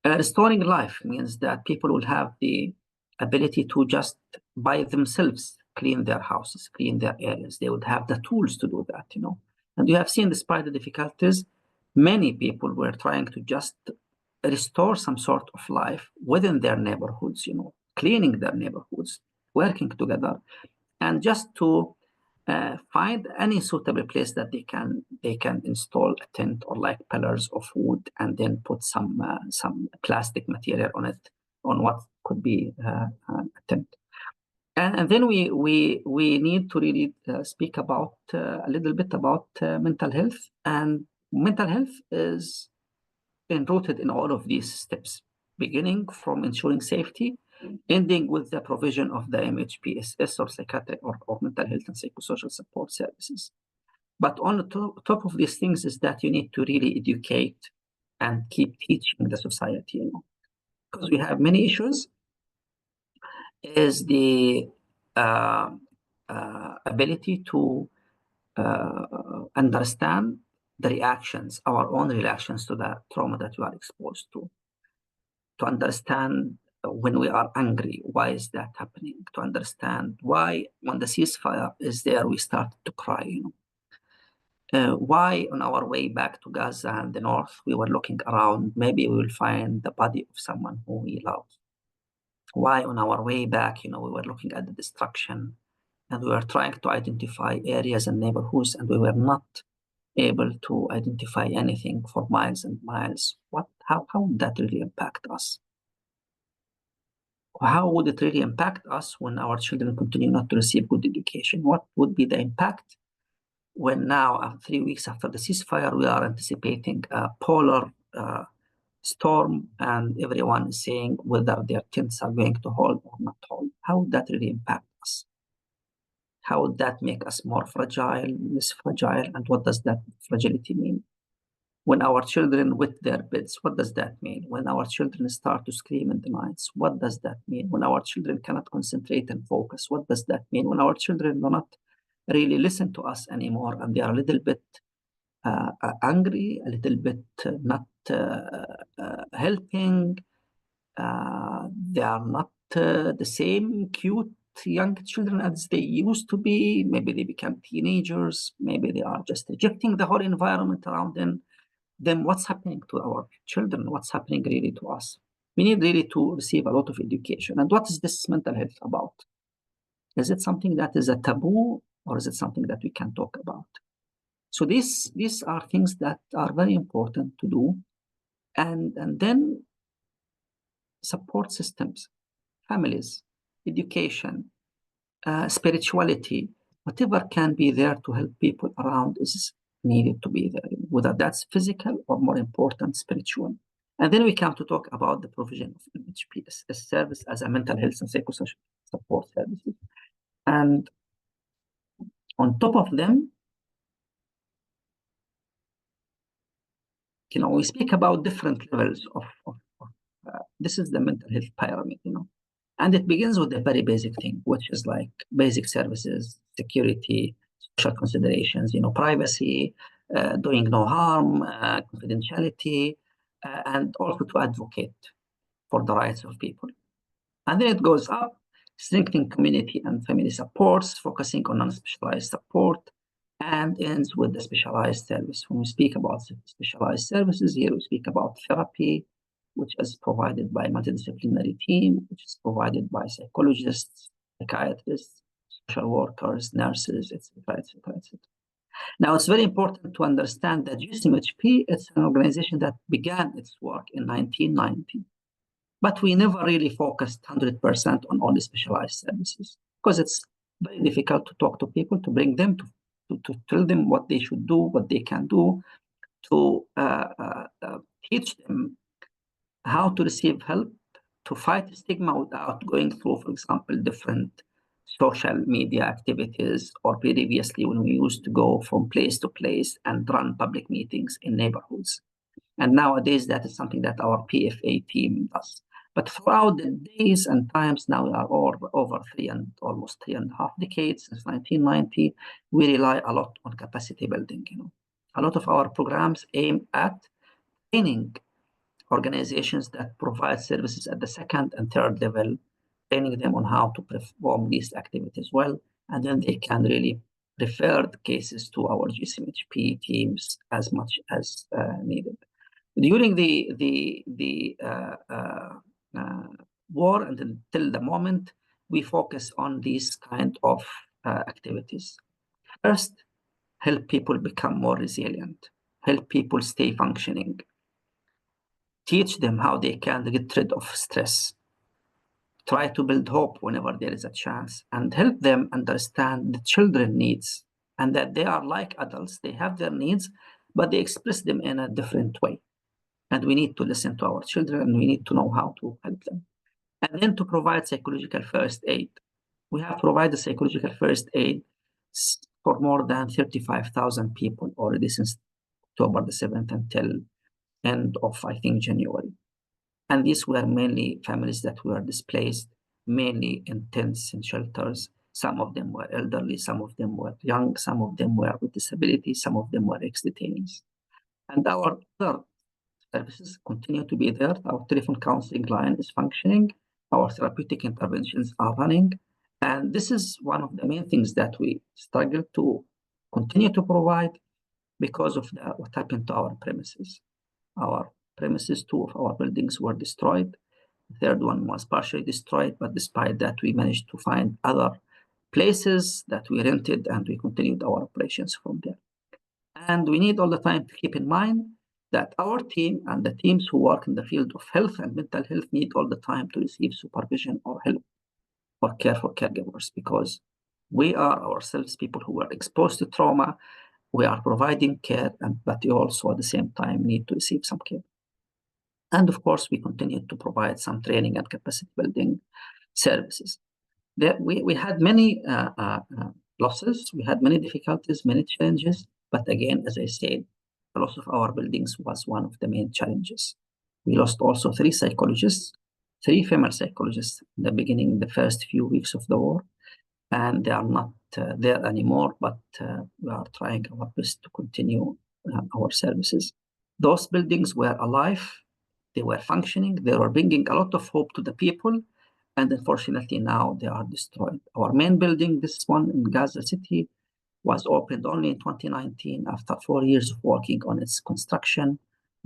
D: Restoring life means that people will have the ability to just by themselves clean their houses, clean their areas. They would have the tools to do that, And you have seen, despite the difficulties, many people were trying to just restore some sort of life within their neighborhoods, cleaning their neighborhoods, working together, and just to find any suitable place that they can install a tent or like pillars of wood, and then put some plastic material on it, on what could be a tent. And then we need to really speak about a little bit about mental health. And mental health is enrooted in all of these steps, beginning from ensuring safety, ending with the provision of the MHPSS or psychiatric or mental health and psychosocial support services. But on the top of these things is that you need to really educate and keep teaching the society, because we have many issues, is the ability to understand the reactions, our own reactions to the trauma that we are exposed to understand when we are angry, why is that happening, to understand why when the ceasefire is there, we start to cry, why on our way back to Gaza and the north, we were looking around, maybe we will find the body of someone who we love. Why on our way back, we were looking at the destruction and we were trying to identify areas and neighborhoods, and we were not able to identify anything for miles and miles. How would that really impact us? How would it really impact us when our children continue not to receive good education? What would be the impact when now, 3 weeks after the ceasefire, we are anticipating a polar storm, and everyone is saying whether their tents are going to hold or not hold? How would that really impact us? How would that make us more fragile, less fragile? And what does that fragility mean? When our children wet their beds, what does that mean? When our children start to scream in the nights, what does that mean? When our children cannot concentrate and focus, what does that mean? When our children do not really listen to us anymore, and they are a little bit angry, a little bit not helping. They are not the same cute young children as they used to be. Maybe they become teenagers. Maybe they are just rejecting the whole environment around them. Then what's happening to our children? What's happening really to us? We need really to receive a lot of education. And what is this mental health about? Is it something that is a taboo, or is it something that we can talk about? So these are things that are very important to do. And then support systems, families, education, spirituality, whatever can be there to help people around is needed to be there, whether that's physical or, more important, spiritual. And then we come to talk about the provision of MHP, a service as a mental health and psychosocial support services. And on top of them, we speak about different levels of this is the mental health pyramid, and it begins with a very basic thing, which is like basic services, security, social considerations, privacy, doing no harm, confidentiality, and also to advocate for the rights of people. And then it goes up, strengthening community and family supports, focusing on non-specialized support, and ends with the specialized service. When we speak about specialized services here, we speak about therapy, which is provided by a multidisciplinary team, which is provided by psychologists, psychiatrists, social workers, nurses, etc., etc., etc. Now, it's very important to understand that GCMHP is an organization that began its work in 1990, but we never really focused 100% on all the specialized services because it's very difficult to talk to people, to bring them to tell them what they should do, what they can do, to teach them how to receive help, to fight stigma without going through, for example, different social media activities, or previously when we used to go from place to place and run public meetings in neighborhoods. And nowadays, that is something that our PFA team does. But throughout the days and times, now we are over almost 3.5 decades, since 1990, we rely a lot on capacity building. A lot of our programs aim at training organizations that provide services at the second and third level, training them on how to perform these activities well, and then they can really refer the cases to our GCMHP teams as much as needed. During the war and until the moment, we focus on these kind of activities. First, help people become more resilient, help people stay functioning, teach them how they can get rid of stress, try to build hope whenever there is a chance, and help them understand the children's needs and that they are like adults. They have their needs, but they express them in a different way. And we need to listen to our children, and we need to know how to help them. And then to provide psychological first aid. We have provided psychological first aid for more than 35,000 people already since October the 7th until end of, I think, January. And these were mainly families that were displaced, mainly in tents and shelters. Some of them were elderly, some of them were young, some of them were with disabilities, some of them were ex-detainees. And our other services continue to be there. Our telephone counseling line is functioning. Our therapeutic interventions are running. And this is one of the main things that we struggle to continue to provide because of what happened to our premises. Our premises, 2 of our buildings were destroyed. The third one was partially destroyed, but despite that, we managed to find other places that we rented, and we continued our operations from there. And we need all the time to keep in mind that our team and the teams who work in the field of health and mental health need all the time to receive supervision or help or care for caregivers, because we are ourselves people who were exposed to trauma. We are providing care, but we also at the same time need to receive some care. And of course, we continue to provide some training and capacity building services. We had many losses, we had many difficulties, many challenges, but again, as I said, the loss of our buildings was one of the main challenges. We lost also 3 psychologists, 3 female psychologists in the beginning, the first few weeks of the war. and they are not there anymore, but we are trying our best to continue our services. Those buildings were alive, they were functioning, they were bringing a lot of hope to the people, and unfortunately now they are destroyed. Our main building, this one in Gaza City, was opened only in 2019 after 4 years of working on its construction.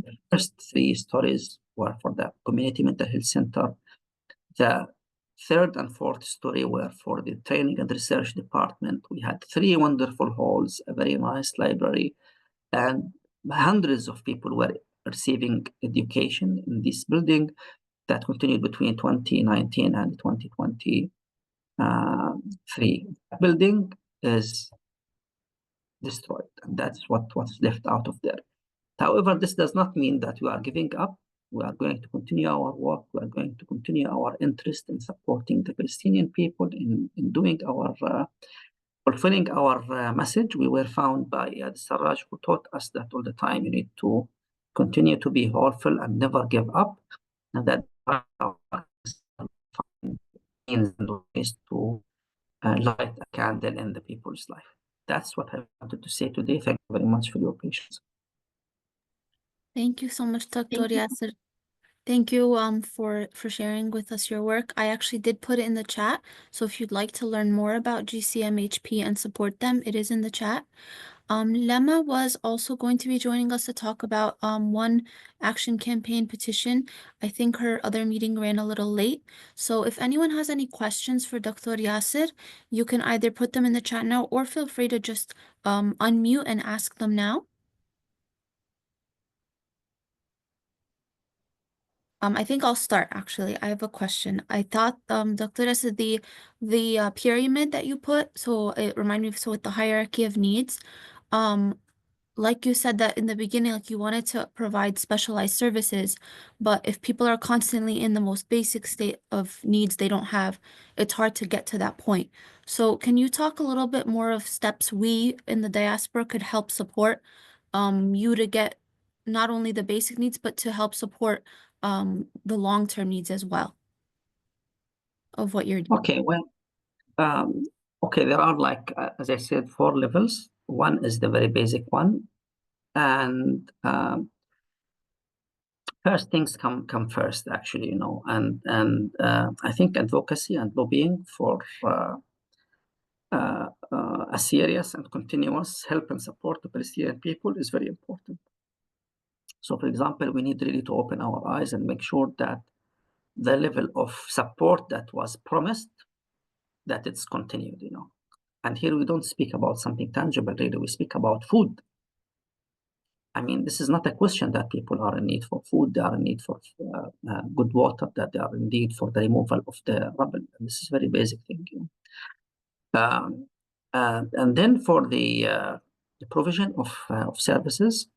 D: The first 3 stories were for the Community Mental Health Center. The third and fourth story were for the Training and Research Department. We had 3 wonderful halls, a very nice library, and hundreds of people were receiving education in this building that continued between 2019 and 2023. The building is destroyed, and that's what's left out of there. However, this does not mean that we are giving up. We are going to continue our work. We are going to continue our interest in supporting the Palestinian people in doing our fulfilling our message. We were found by Sarraj, who taught us that all the time you need to continue to be hopeful and never give up, and that means ways to light a candle in the people's life. That's what I wanted to say today. Thank you very much for your patience.
A: Thank you so much, Dr. Yasser. Thank you for sharing with us your work. I actually did put it in the chat, so if you'd like to learn more about GCMHP and support them, it is in the chat. Lema was also going to be joining us to talk about one action campaign petition. I think her other meeting ran a little late. So if anyone has any questions for Dr. Yasser, you can either put them in the chat now or feel free to just unmute and ask them now. I think I'll start actually. I have a question. I thought Dr. Yasser, the pyramid that you put, so it reminded me, so with the hierarchy of needs, like you said that in the beginning, like you wanted to provide specialized services, but if people are constantly in the most basic state of needs they don't have, it's hard to get to that point. So can you talk a little bit more of steps we in the diaspora could help support you to get not only the basic needs, but to help support the long-term needs as well of what you're doing?
D: Okay, well, okay, there are like, as I said, 4 levels. One is the very basic one. And first things come first, actually, you know, and I think advocacy and lobbying for a serious and continuous help and support to Palestinian people is very important. So, for example, we need really to open our eyes and make sure that the level of support that was promised, that it's continued, you know. And here we don't speak about something tangible, really. We speak about food. I mean, this is not a question that people are in need for food. They are in need for good water, that they are in need for the removal of the rubble. And this is a very basic thing. You know? And then for the provision of services,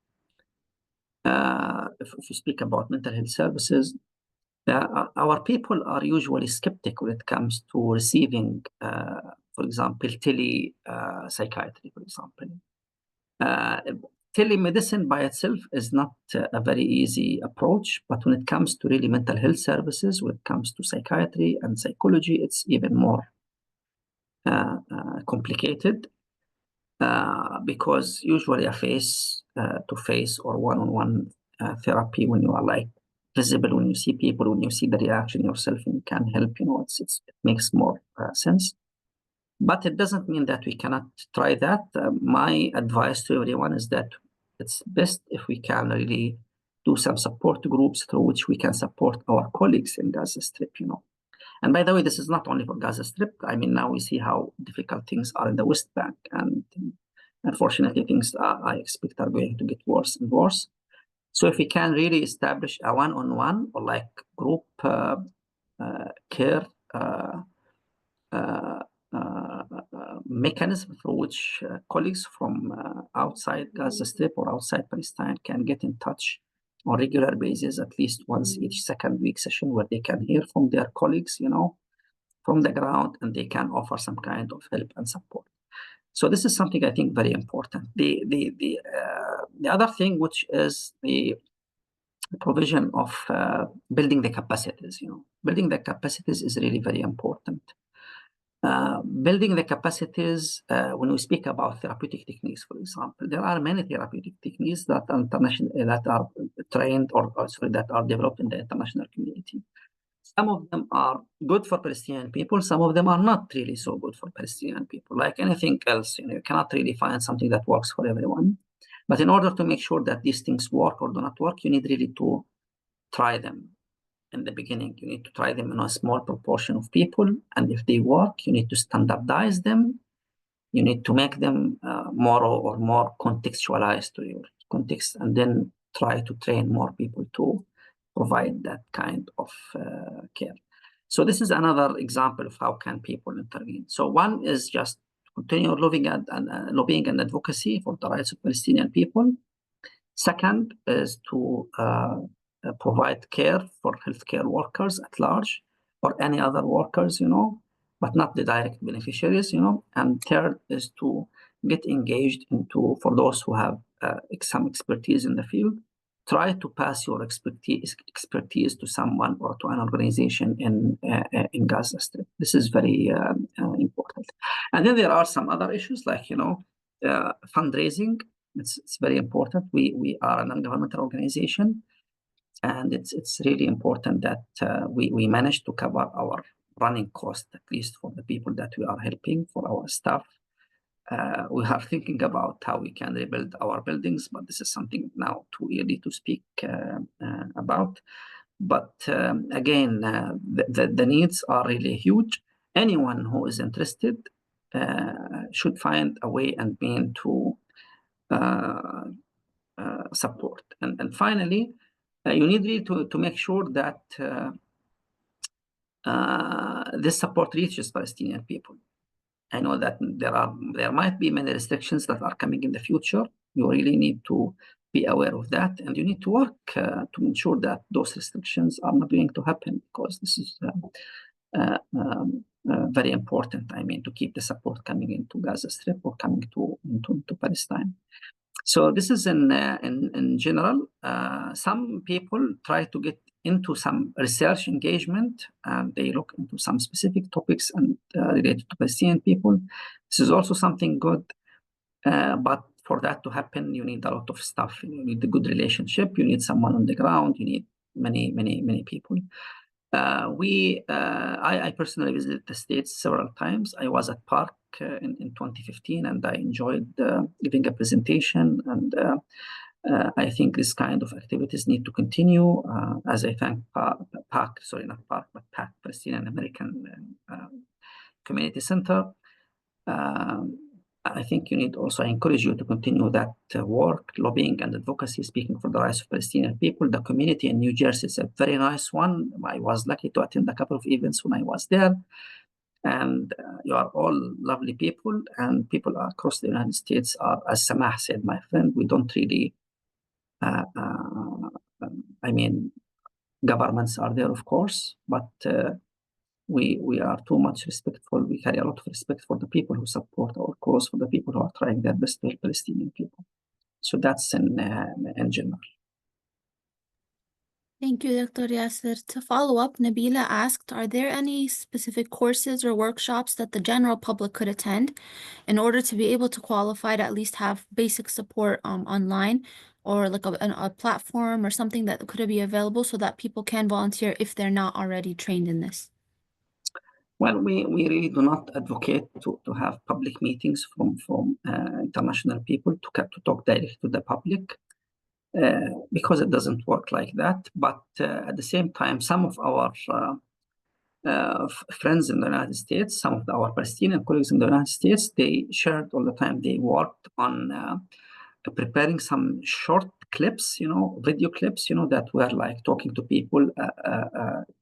D: if you speak about mental health services, our people are usually skeptic when it comes to receiving, for example, psychiatry, for example. Telemedicine by itself is not a very easy approach, but when it comes to really mental health services, when it comes to psychiatry and psychology, it's even more complicated because usually a face-to-face or one-on-one therapy, when you are like visible, when you see people, when you see the reaction yourself, and you can help, you know, it makes more sense. But it doesn't mean that we cannot try that. My advice to everyone is that it's best if we can really do some support groups through which we can support our colleagues in Gaza Strip, you know. And by the way, this is not only for Gaza Strip. I mean, now we see how difficult things are in the West Bank. And unfortunately, things I expect are going to get worse and worse. So if we can really establish a one-on-one or like group care mechanism through which colleagues from outside Gaza Strip or outside Palestine can get in touch on a regular basis, at least once each second week session, where they can hear from their colleagues, you know, from the ground, and they can offer some kind of help and support. So this is something I think very important. The other thing, which is the provision of building the capacities, you know, building the capacities is really very important. Building the capacities, when we speak about therapeutic techniques, for example, there are many therapeutic techniques that are trained that are developed in the international community. Some of them are good for Palestinian people. Some of them are not really so good for Palestinian people. Like anything else, you cannot really find something that works for everyone. But in order to make sure that these things work or do not work, you need really to try them. In the beginning, you need to try them in a small proportion of people. And if they work, you need to standardize them. You need to make them more contextualized to your context, and then try to train more people to provide that kind of care. So this is another example of how can people intervene. So one is just continue lobbying and advocacy for the rights of Palestinian people. Second is to provide care for healthcare workers at large, or any other workers, but not the direct beneficiaries, And third is to get engaged for those who have some expertise in the field, try to pass your expertise to someone or to an organization in Gaza Strip. This is very important. And then there are some other issues like, fundraising. It's very important. We are a non-governmental organization, and it's really important that we manage to cover our running cost, at least for the people that we are helping, for our staff. We are thinking about how we can rebuild our buildings, but this is something now too early to speak about. But again, the needs are really huge. Anyone who is interested should find a way and mean to support. And finally, you need really to make sure that this support reaches Palestinian people. I know that there might be many restrictions that are coming in the future. You really need to be aware of that, and you need to work to ensure that those restrictions are not going to happen, because this is very important. I mean, to keep the support coming into Gaza Strip or coming into Palestine. So this is in general. Some people try to get into some research engagement, and they look into some specific topics and related to Palestinian people. This is also something good, but for that to happen, you need a lot of stuff. You need a good relationship. You need someone on the ground. You need many people. I personally visited the States several times. I was at Park in 2015, and I enjoyed giving a presentation. And I think this kind of activities need to continue. As I thank PAC, Palestinian American Community Center. I think you need also, I encourage you to continue that work, lobbying and advocacy, speaking for the rights of Palestinian people. The community in New Jersey is a very nice one. I was lucky to attend a couple of events when I was there. And you are all lovely people, and people across the United States are, as Samah said, my friend, we don't really, governments are there, of course, but we are too much respectful. We carry a lot of respect for the people who support our cause, for the people who are trying their best to help Palestinian people. So that's in general.
A: Thank you, Dr. Yasser. To follow up, Nabila asked, are there any specific courses or workshops that the general public could attend in order to be able to qualify to at least have basic support online, or like a platform or something that could be available so that people can volunteer if they're not already trained in this?
D: Well, we really do not advocate to have public meetings from international people to talk directly to the public, because it doesn't work like that. But at the same time, some of our friends in the United States, some of our Palestinian colleagues in the United States, they shared all the time. They worked on preparing some short clips, video clips, that were like talking to people,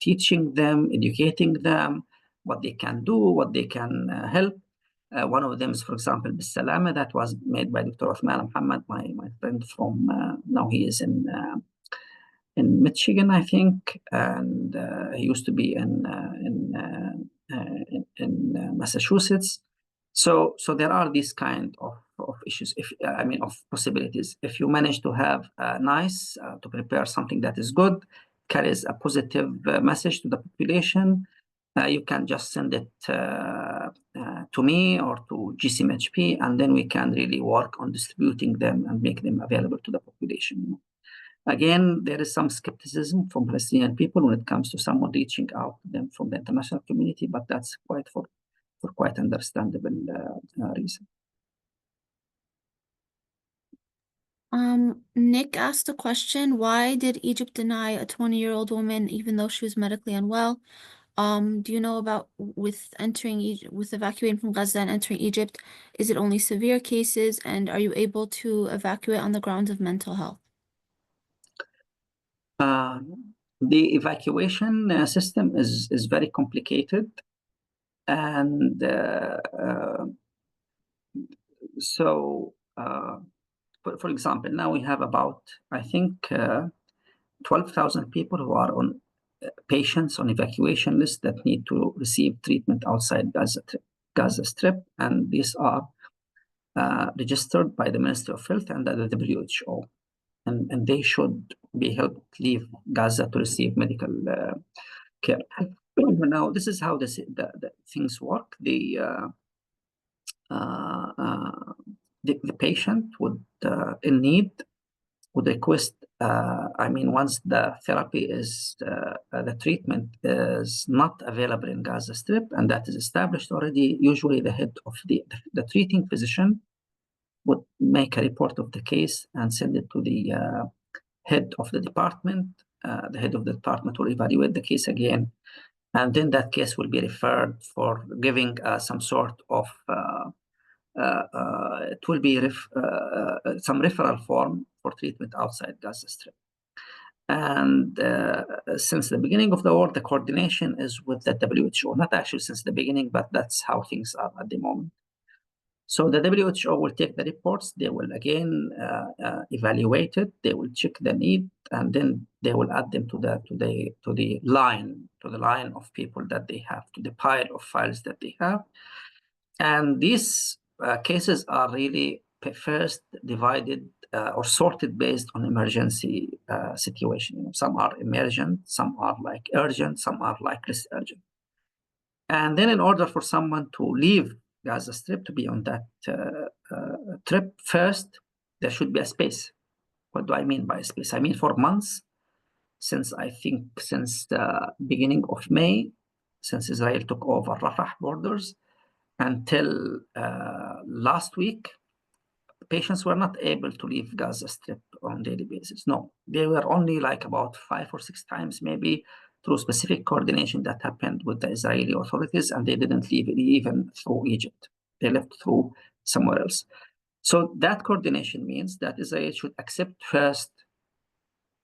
D: teaching them, educating them, what they can do, what they can help. One of them is, for example, Bisalama, that was made by Dr. Uthman Muhammad, my friend from, now he is in Michigan, I think, and he used to be in Massachusetts. So there are these kind of issues, of possibilities. If you manage to have to prepare something that is good, carries a positive message to the population, you can just send it to me or to GCMHP, and then we can really work on distributing them and make them available to the population. Again, there is some skepticism from Palestinian people when it comes to someone reaching out to them from the international community, but that's quite for quite understandable reason.
A: Nick asked a question: why did Egypt deny a 20-year-old woman even though she was medically unwell? Do you know about with evacuating from Gaza and entering Egypt, is it only severe cases, and are you able to evacuate on the grounds of mental health?
D: The evacuation system is very complicated, and so for example, now we have about, I think, 12,000 people who are on patients on evacuation list that need to receive treatment outside Gaza Strip, and these are registered by the Ministry of Health and the WHO, and they should be helped leave Gaza to receive medical care. Now, this is how the things work. The patient would in need would request, once the therapy is, the treatment is not available in Gaza Strip, and that is established already, usually the head of the treating physician would make a report of the case and send it to the head of the department. The head of the department will evaluate the case again, and then that case will be referred for giving some sort of it will be some referral form for treatment outside Gaza Strip. And since the beginning of the war, the coordination is with the WHO, not actually since the beginning, but that's how things are at the moment. So the WHO will take the reports, they will again evaluate it, they will check the need, and then they will add them to the line of people that they have, to the pile of files that they have. And these cases are really first divided or sorted based on emergency situation. Some are emergent, some are like urgent, some are like less urgent. And then in order for someone to leave Gaza Strip, to be on that trip, first, there should be a space. What do I mean by a space? I mean, for months, since the beginning of May, since Israel took over Rafah borders, until last week, patients were not able to leave Gaza Strip on a daily basis. No, they were only like about 5 or 6 times, maybe, through specific coordination that happened with the Israeli authorities, and they didn't leave even through Egypt. They left through somewhere else. So that coordination means that Israel should accept first,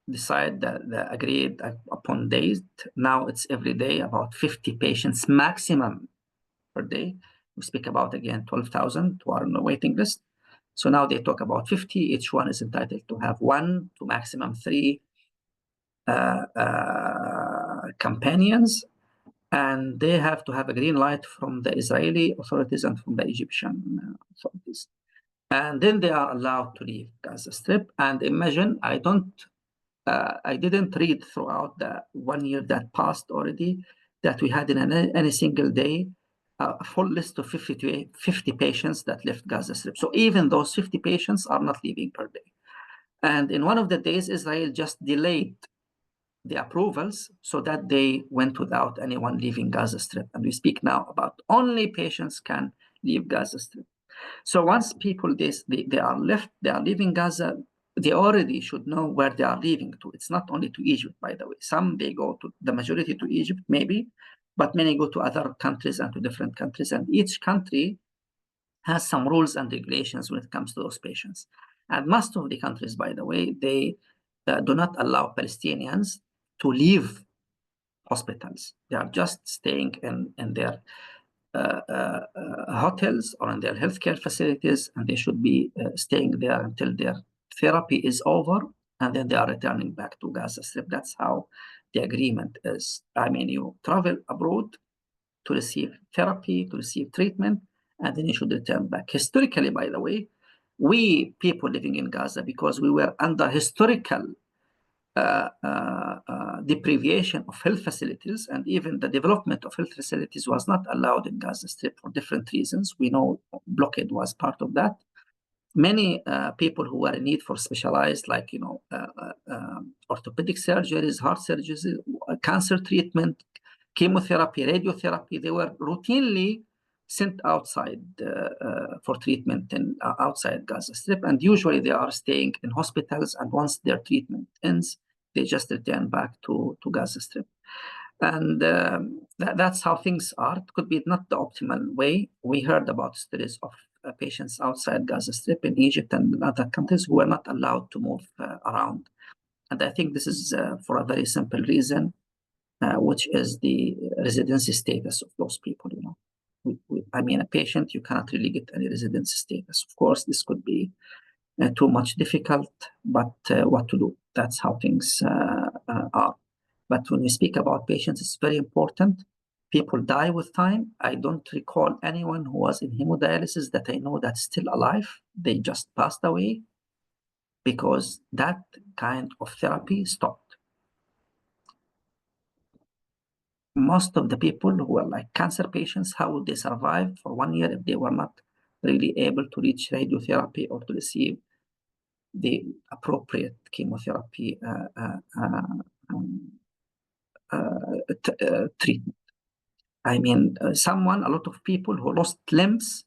D: decide the agreed upon days. Now it's every day about 50 patients maximum per day. We speak about, again, 12,000 who are on the waiting list. So now they talk about 50. Each one is entitled to have 1 to maximum 3 companions, and they have to have a green light from the Israeli authorities and from the Egyptian authorities. And then they are allowed to leave Gaza Strip. And imagine, I didn't read throughout the 1 year that passed already that we had in any single day a full list of 50 patients that left Gaza Strip. So even those 50 patients are not leaving per day. And in one of the days, Israel just delayed the approvals so that they went without anyone leaving Gaza Strip. And we speak now about only patients can leave Gaza Strip. So once people, they are leaving Gaza, they already should know where they are leaving to. It's not only to Egypt, by the way. Some, they go to, the majority to Egypt, maybe, but many go to other countries and to different countries. And each country has some rules and regulations when it comes to those patients. And most of the countries, by the way, they do not allow Palestinians to leave hospitals. They are just staying in their hotels or in their healthcare facilities, and they should be staying there until their therapy is over, and then they are returning back to Gaza Strip. That's how the agreement is. I mean, you travel abroad to receive therapy, to receive treatment, and then you should return back. Historically, by the way, we people living in Gaza, because we were under historical deprivation of health facilities, and even the development of health facilities was not allowed in Gaza Strip for different reasons. We know blockade was part of that. Many people who were in need for specialized, like orthopedic surgeries, heart surgeries, cancer treatment, chemotherapy, radiotherapy, they were routinely sent outside for treatment in outside Gaza Strip, and usually they are staying in hospitals, and once their treatment ends, they just return back to Gaza Strip. And that's how things are. It could be not the optimal way. We heard about stories of patients outside Gaza Strip in Egypt and other countries who were not allowed to move around. And I think this is for a very simple reason, which is the residency status of those people. I mean, a patient, you cannot really get any residency status. Of course, this could be too much difficult, but what to do? That's how things are. But when we speak about patients, it's very important. People die with time. I don't recall anyone who was in hemodialysis that I know that's still alive. They just passed away because that kind of therapy stopped. Most of the people who were like cancer patients, how would they survive for 1 year if they were not really able to reach radiotherapy or to receive the appropriate chemotherapy treatment? I mean, a lot of people who lost limbs,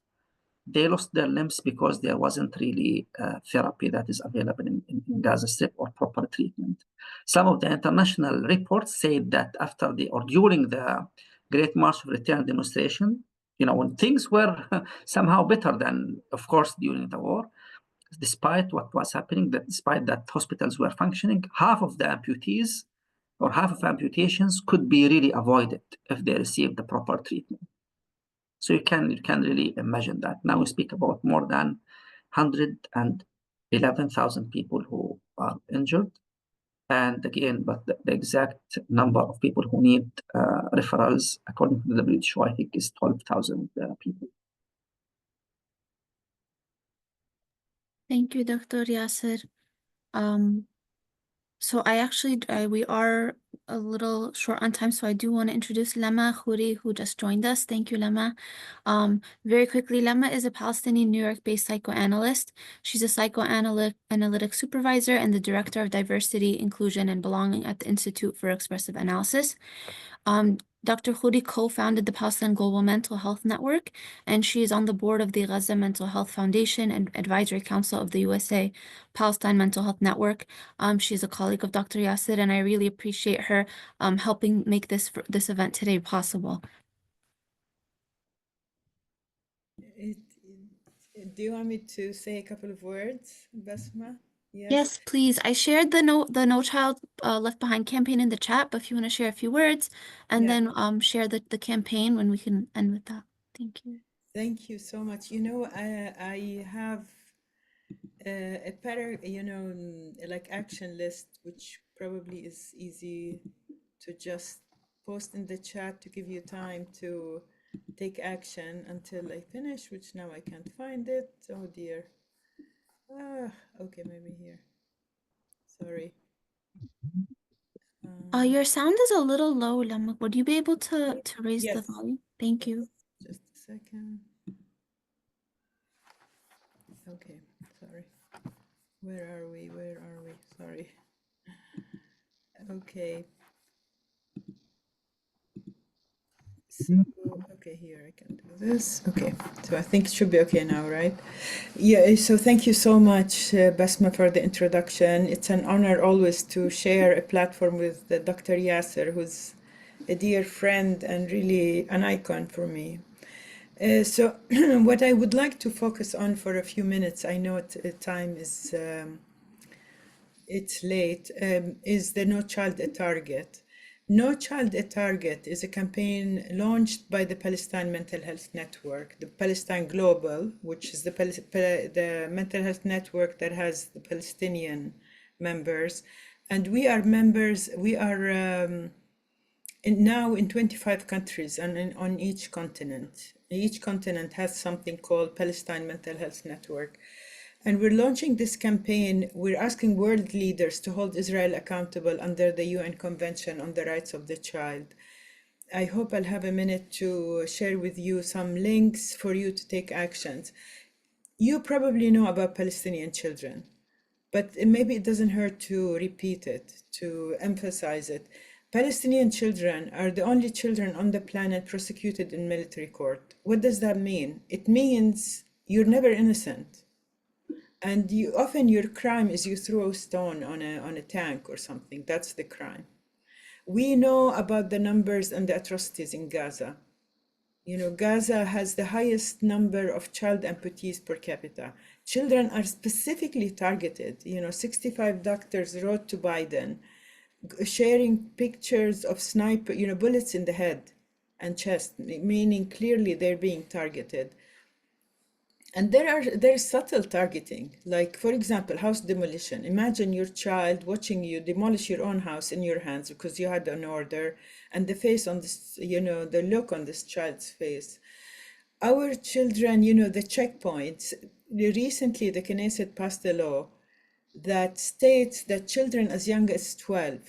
D: they lost their limbs because there wasn't really therapy that is available in Gaza Strip or proper treatment. Some of the international reports say that after or during the Great March of Return demonstration, when things were somehow better than, of course, during the war, despite what was happening, despite that hospitals were functioning, half of the amputees or half of amputations could be really avoided if they received the proper treatment. So you can really imagine that. Now we speak about more than 111,000 people who are injured. And again, but the exact number of people who need referrals, according to the WHO, I think is 12,000 people.
A: Thank you, Dr. Yasser. So we are a little short on time, so I do want to introduce Lama Khouri, who just joined us. Thank you, Lama. Very quickly, Lama is a Palestinian New York-based psychoanalyst. She's a psychoanalytic supervisor and the director of diversity, inclusion, and belonging at the Institute for Expressive Analysis. Dr. Khouri co-founded the Palestine Global Mental Health Network, and she is on the board of the Gaza Mental Health Foundation and Advisory Council of the USA Palestine Mental Health Network. She's a colleague of Dr. Yasser, and I really appreciate her helping make this event today possible.
G: Do you want me to say a couple of words, Basma?
A: Yes, please. I shared the No Child Left Behind campaign in the chat, but if you want to share a few words and then share the campaign when we can end with that. Thank you.
G: Thank you so much. I have a like action list, which probably is easy to just post in the chat to give you time to take action until I finish, which now I can't find it. Oh dear. Okay, maybe here. Sorry.
A: Your sound is a little low, Lama. Would you be able to raise the volume? Thank you.
G: Just a second. Okay, sorry. Where are we? Sorry. Okay. So, okay, here I can do this. Okay, so I think it should be okay now, right? Yeah, so thank you so much, Basma, for the introduction. It's an honor always to share a platform with Dr. Yasser, who's a dear friend and really an icon for me. So what I would like to focus on for a few minutes, I know time is it's late, is the No Child a Target. No Child a Target is a campaign launched by the Palestine Mental Health Network, the Palestine Global, which is the mental health network that has the Palestinian members. And we are members, we are now in 25 countries and on each continent. Each continent has something called Palestine Mental Health Network. And we're launching this campaign. We're asking world leaders to hold Israel accountable under the UN Convention on the Rights of the Child. I hope I'll have a minute to share with you some links for you to take actions. You probably know about Palestinian children, but maybe it doesn't hurt to repeat it, to emphasize it. Palestinian children are the only children on the planet prosecuted in military court. What does that mean? It means you're never innocent. And often your crime is you throw a stone on a tank or something. That's the crime. We know about the numbers and the atrocities in Gaza. You know, Gaza has the highest number of child amputees per capita. Children are specifically targeted. You know, 65 doctors wrote to Biden, sharing pictures of bullets in the head and chest, meaning clearly they're being targeted. And there's subtle targeting, like, for example, house demolition. Imagine your child watching you demolish your own house in your hands because you had an order, and the face on this, you know, the look on this child's face. Our children, you know, the checkpoints. Recently, the Knesset passed a law that states that children as young as 12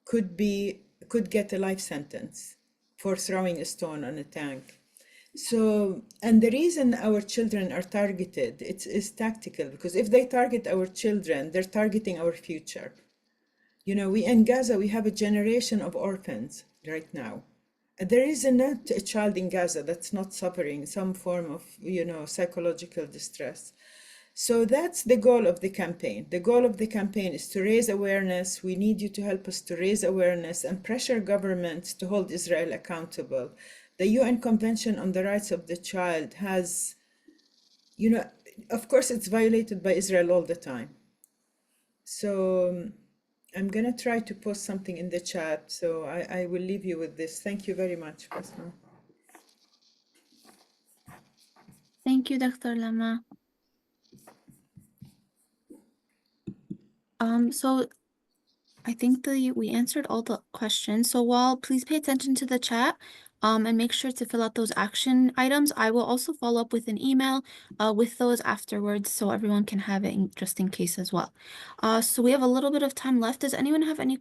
G: could get a life sentence for throwing a stone on a tank. So, and the reason our children are targeted, it's tactical, because if they target our children, they're targeting our future. You know, in Gaza, we have a generation of orphans right now. There is not a child in Gaza that's not suffering some form of, you know, psychological distress. So that's the goal of the campaign. The goal of the campaign is to raise awareness. We need you to help us to raise awareness and pressure governments to hold Israel accountable. The UN Convention on the Rights of the Child has, you know, of course it's violated by Israel all the time. So I'm gonna try to post something in the chat. So I will leave you with this. Thank you very much, Basma.
A: Thank you, Dr. Lama. So I think we answered all the questions. So please pay attention to the chat, and make sure to fill out those action items. I will also follow up with an email, with those afterwards, so everyone can have it just in case as well. So we have a little bit of time left. Does anyone have any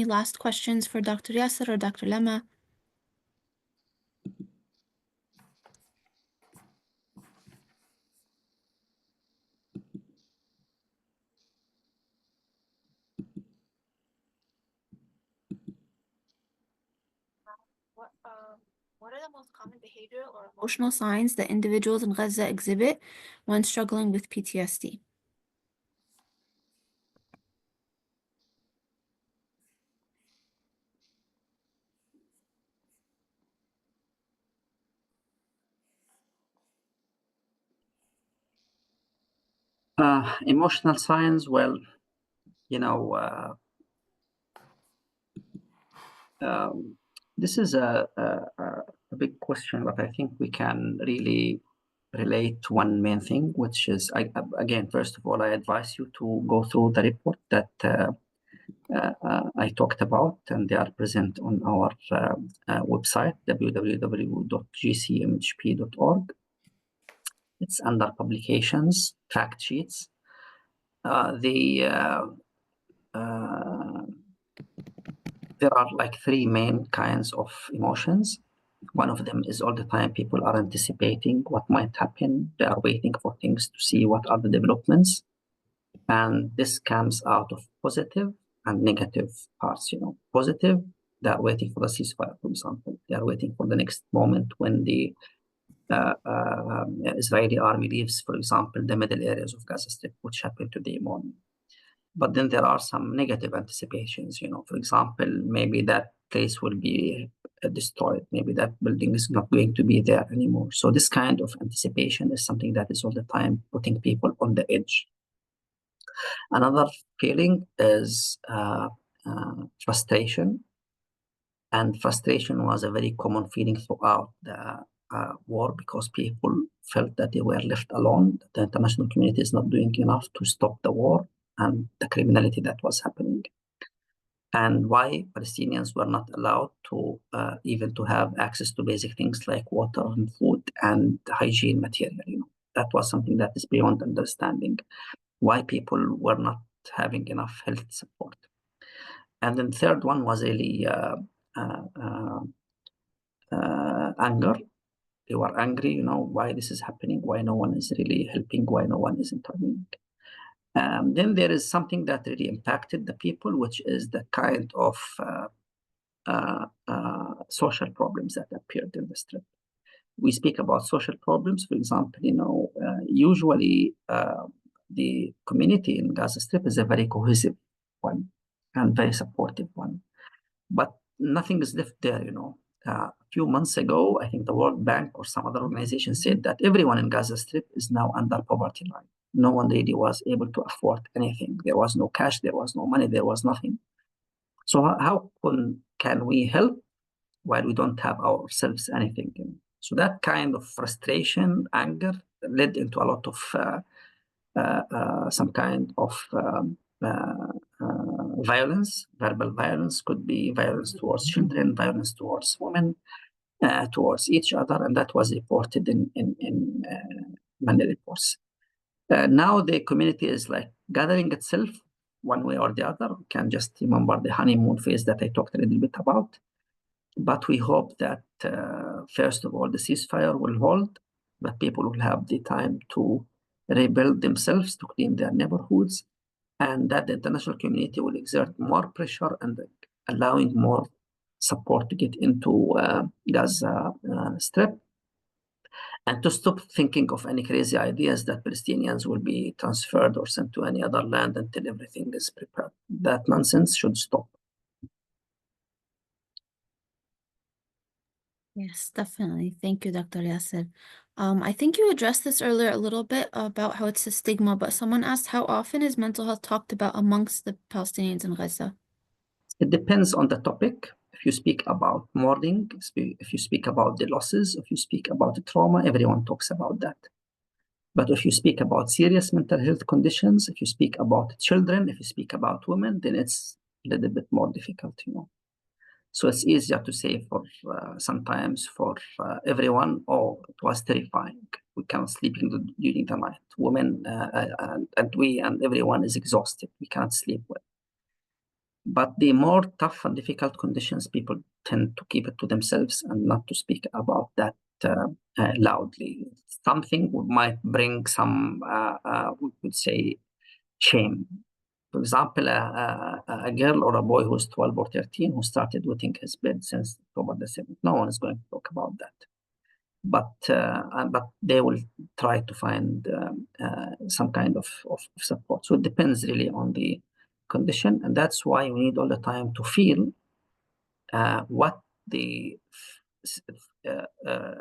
A: last questions for Dr. Yasser or Dr. Lama? What are the most common behavioral or emotional signs that individuals in Gaza exhibit when struggling with PTSD?
D: Emotional signs, well, you know, this is a big question, but I think we can really relate to one main thing, which is, again, first of all, I advise you to go through the report that I talked about, and they are present on our website, www.gcmhp.org. It's under publications, fact sheets. There are like three main kinds of emotions. One of them is all the time people are anticipating what might happen. They are waiting for things to see what are the developments. And this comes out of positive and negative parts. You know, positive, they are waiting for the ceasefire, for example. They are waiting for the next moment when the Israeli army leaves, for example, the middle areas of Gaza Strip, which happened today morning. But then there are some negative anticipations, you know, for example, maybe that place will be destroyed. Maybe that building is not going to be there anymore. So this kind of anticipation is something that is all the time putting people on the edge. Another feeling is frustration. And frustration was a very common feeling throughout the war, because people felt that they were left alone, that the international community is not doing enough to stop the war and the criminality that was happening, and why Palestinians were not allowed to even to have access to basic things like water and food and hygiene material. You know, that was something that is beyond understanding, why people were not having enough health support. And then third one was really anger. They were angry, why this is happening, why no one is really helping, why no one is intervening. Then there is something that really impacted the people, which is the kind of social problems that appeared in the Strip. We speak about social problems, for example, usually the community in Gaza Strip is a very cohesive one and very supportive one, but nothing is left there, a few months ago, I think the World Bank or some other organization said that everyone in Gaza Strip is now under poverty line. No one really was able to afford anything. There was no cash, there was no money, there was nothing. So how can we help while we don't have ourselves anything? So that kind of frustration, anger led into a lot of some kind of violence. Verbal violence could be violence towards children, violence towards women, towards each other, and that was reported in many reports. Now the community is like gathering itself one way or the other. We can just remember the honeymoon phase that I talked a little bit about. But we hope that, first of all, the ceasefire will hold, that people will have the time to rebuild themselves, to clean their neighborhoods, and that the international community will exert more pressure and allowing more support to get into Gaza Strip, and to stop thinking of any crazy ideas that Palestinians will be transferred or sent to any other land until everything is prepared. That nonsense should stop.
A: Yes, definitely. Thank you, Dr. Yasser. I think you addressed this earlier a little bit about how it's a stigma, but someone asked, how often is mental health talked about amongst the Palestinians in Gaza?
D: It depends on the topic. If you speak about mourning, if you speak about the losses, if you speak about the trauma, everyone talks about that. But if you speak about serious mental health conditions, if you speak about children, if you speak about women, then it's a little bit more difficult, So it's easier to say for sometimes for everyone, oh, it was terrifying. We cannot sleep during the night. Women and we and everyone is exhausted. We cannot sleep well. But the more tough and difficult conditions, people tend to keep it to themselves and not to speak about that loudly. Something might bring some, we could say, shame. For example, a girl or a boy who's 12 or 13 who started wetting his bed since October the 7th. No one is going to talk about that. But they will try to find some kind of support. So it depends really on the condition, and that's why we need all the time to feel what the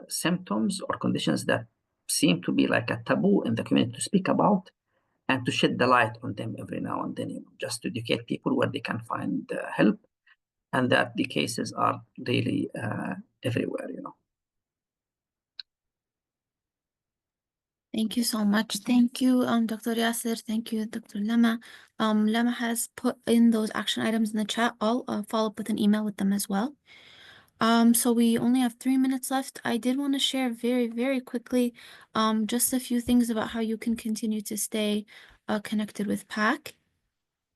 D: symptoms or conditions that seem to be like a taboo in the community to speak about, and to shed the light on them every now and then, just to educate people where they can find help, and that the cases are really everywhere,
A: Thank you so much. Thank you, Dr. Yasser. Thank you, Dr. Lama. Lama has put in those action items in the chat. I'll follow up with an email with them as well. So we only have 3 minutes left. I did want to share very, very quickly just a few things about how you can continue to stay connected with PAC.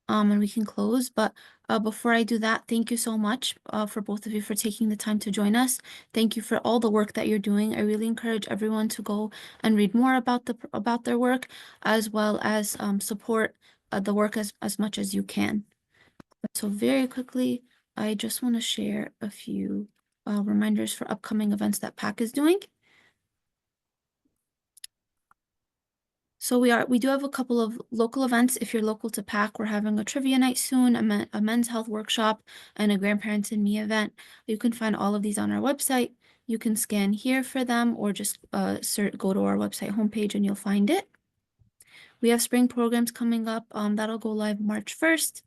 A: And we can close. But before I do that, thank you so much for both of you for taking the time to join us. Thank you for all the work that you're doing. I really encourage everyone to go and read more about their work, as well as support the work as much as you can. So very quickly, I just want to share a few reminders for upcoming events that PAC is doing. So we do have a couple of local events. If you're local to PAC, we're having a trivia night soon, a men's health workshop, and a grandparents and me event. You can find all of these on our website. You can scan here for them, or just go to our website homepage and you'll find it. We have spring programs coming up. That'll go live March 1st.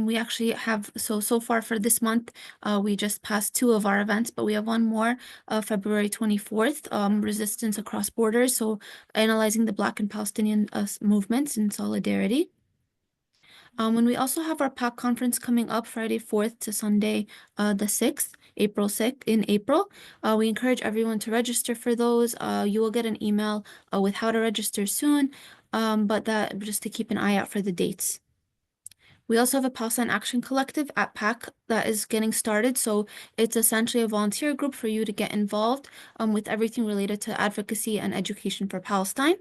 A: We actually have, so far for this month, we just passed 2 of our events, but we have one more, February 24th, Resistance Across Borders, so analyzing the Black and Palestinian movements in solidarity. And we also have our PAC conference coming up Friday 4th to Sunday the 6th. in April. We encourage everyone to register for those. You will get an email with how to register soon, but that just to keep an eye out for the dates. We also have a Palestine Action Collective at PAC that is getting started. So it's essentially a volunteer group for you to get involved with everything related to advocacy and education for Palestine.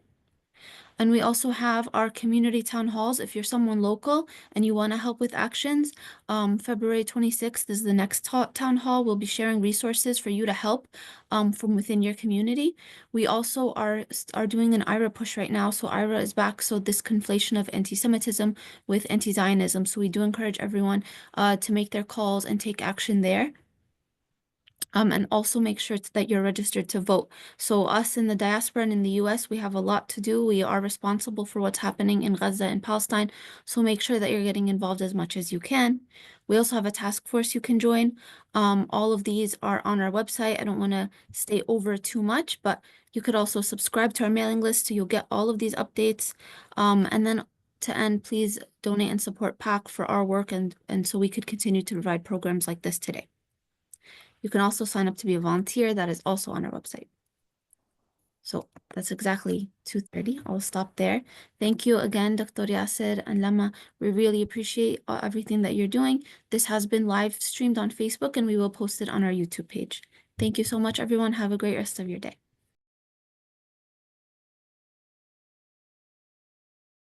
A: And we also have our community town halls. If you're someone local and you want to help with actions, February 26th is the next town hall. We'll be sharing resources for you to help from within your community. We also are doing an IRA push right now. So IRA is back. So this conflation of anti-Semitism with anti-Zionism. So we do encourage everyone to make their calls and take action there. And also make sure that you're registered to vote. So us in the diaspora and in the US, we have a lot to do. We are responsible for what's happening in Gaza and Palestine. So make sure that you're getting involved as much as you can. We also have a task force you can join. All of these are on our website. I don't want to stay over too much, but you could also subscribe to our mailing list so you'll get all of these updates. And then to end, please donate and support PAC for our work and so we could continue to provide programs like this today. You can also sign up to be a volunteer. That is also on our website. So that's exactly 2:30. I'll stop there. Thank you again, Dr. Yasser and Lama. We really appreciate everything that you're doing. This has been live streamed on Facebook and we will post it on our YouTube page. Thank you so much, everyone. Have a great rest of your day.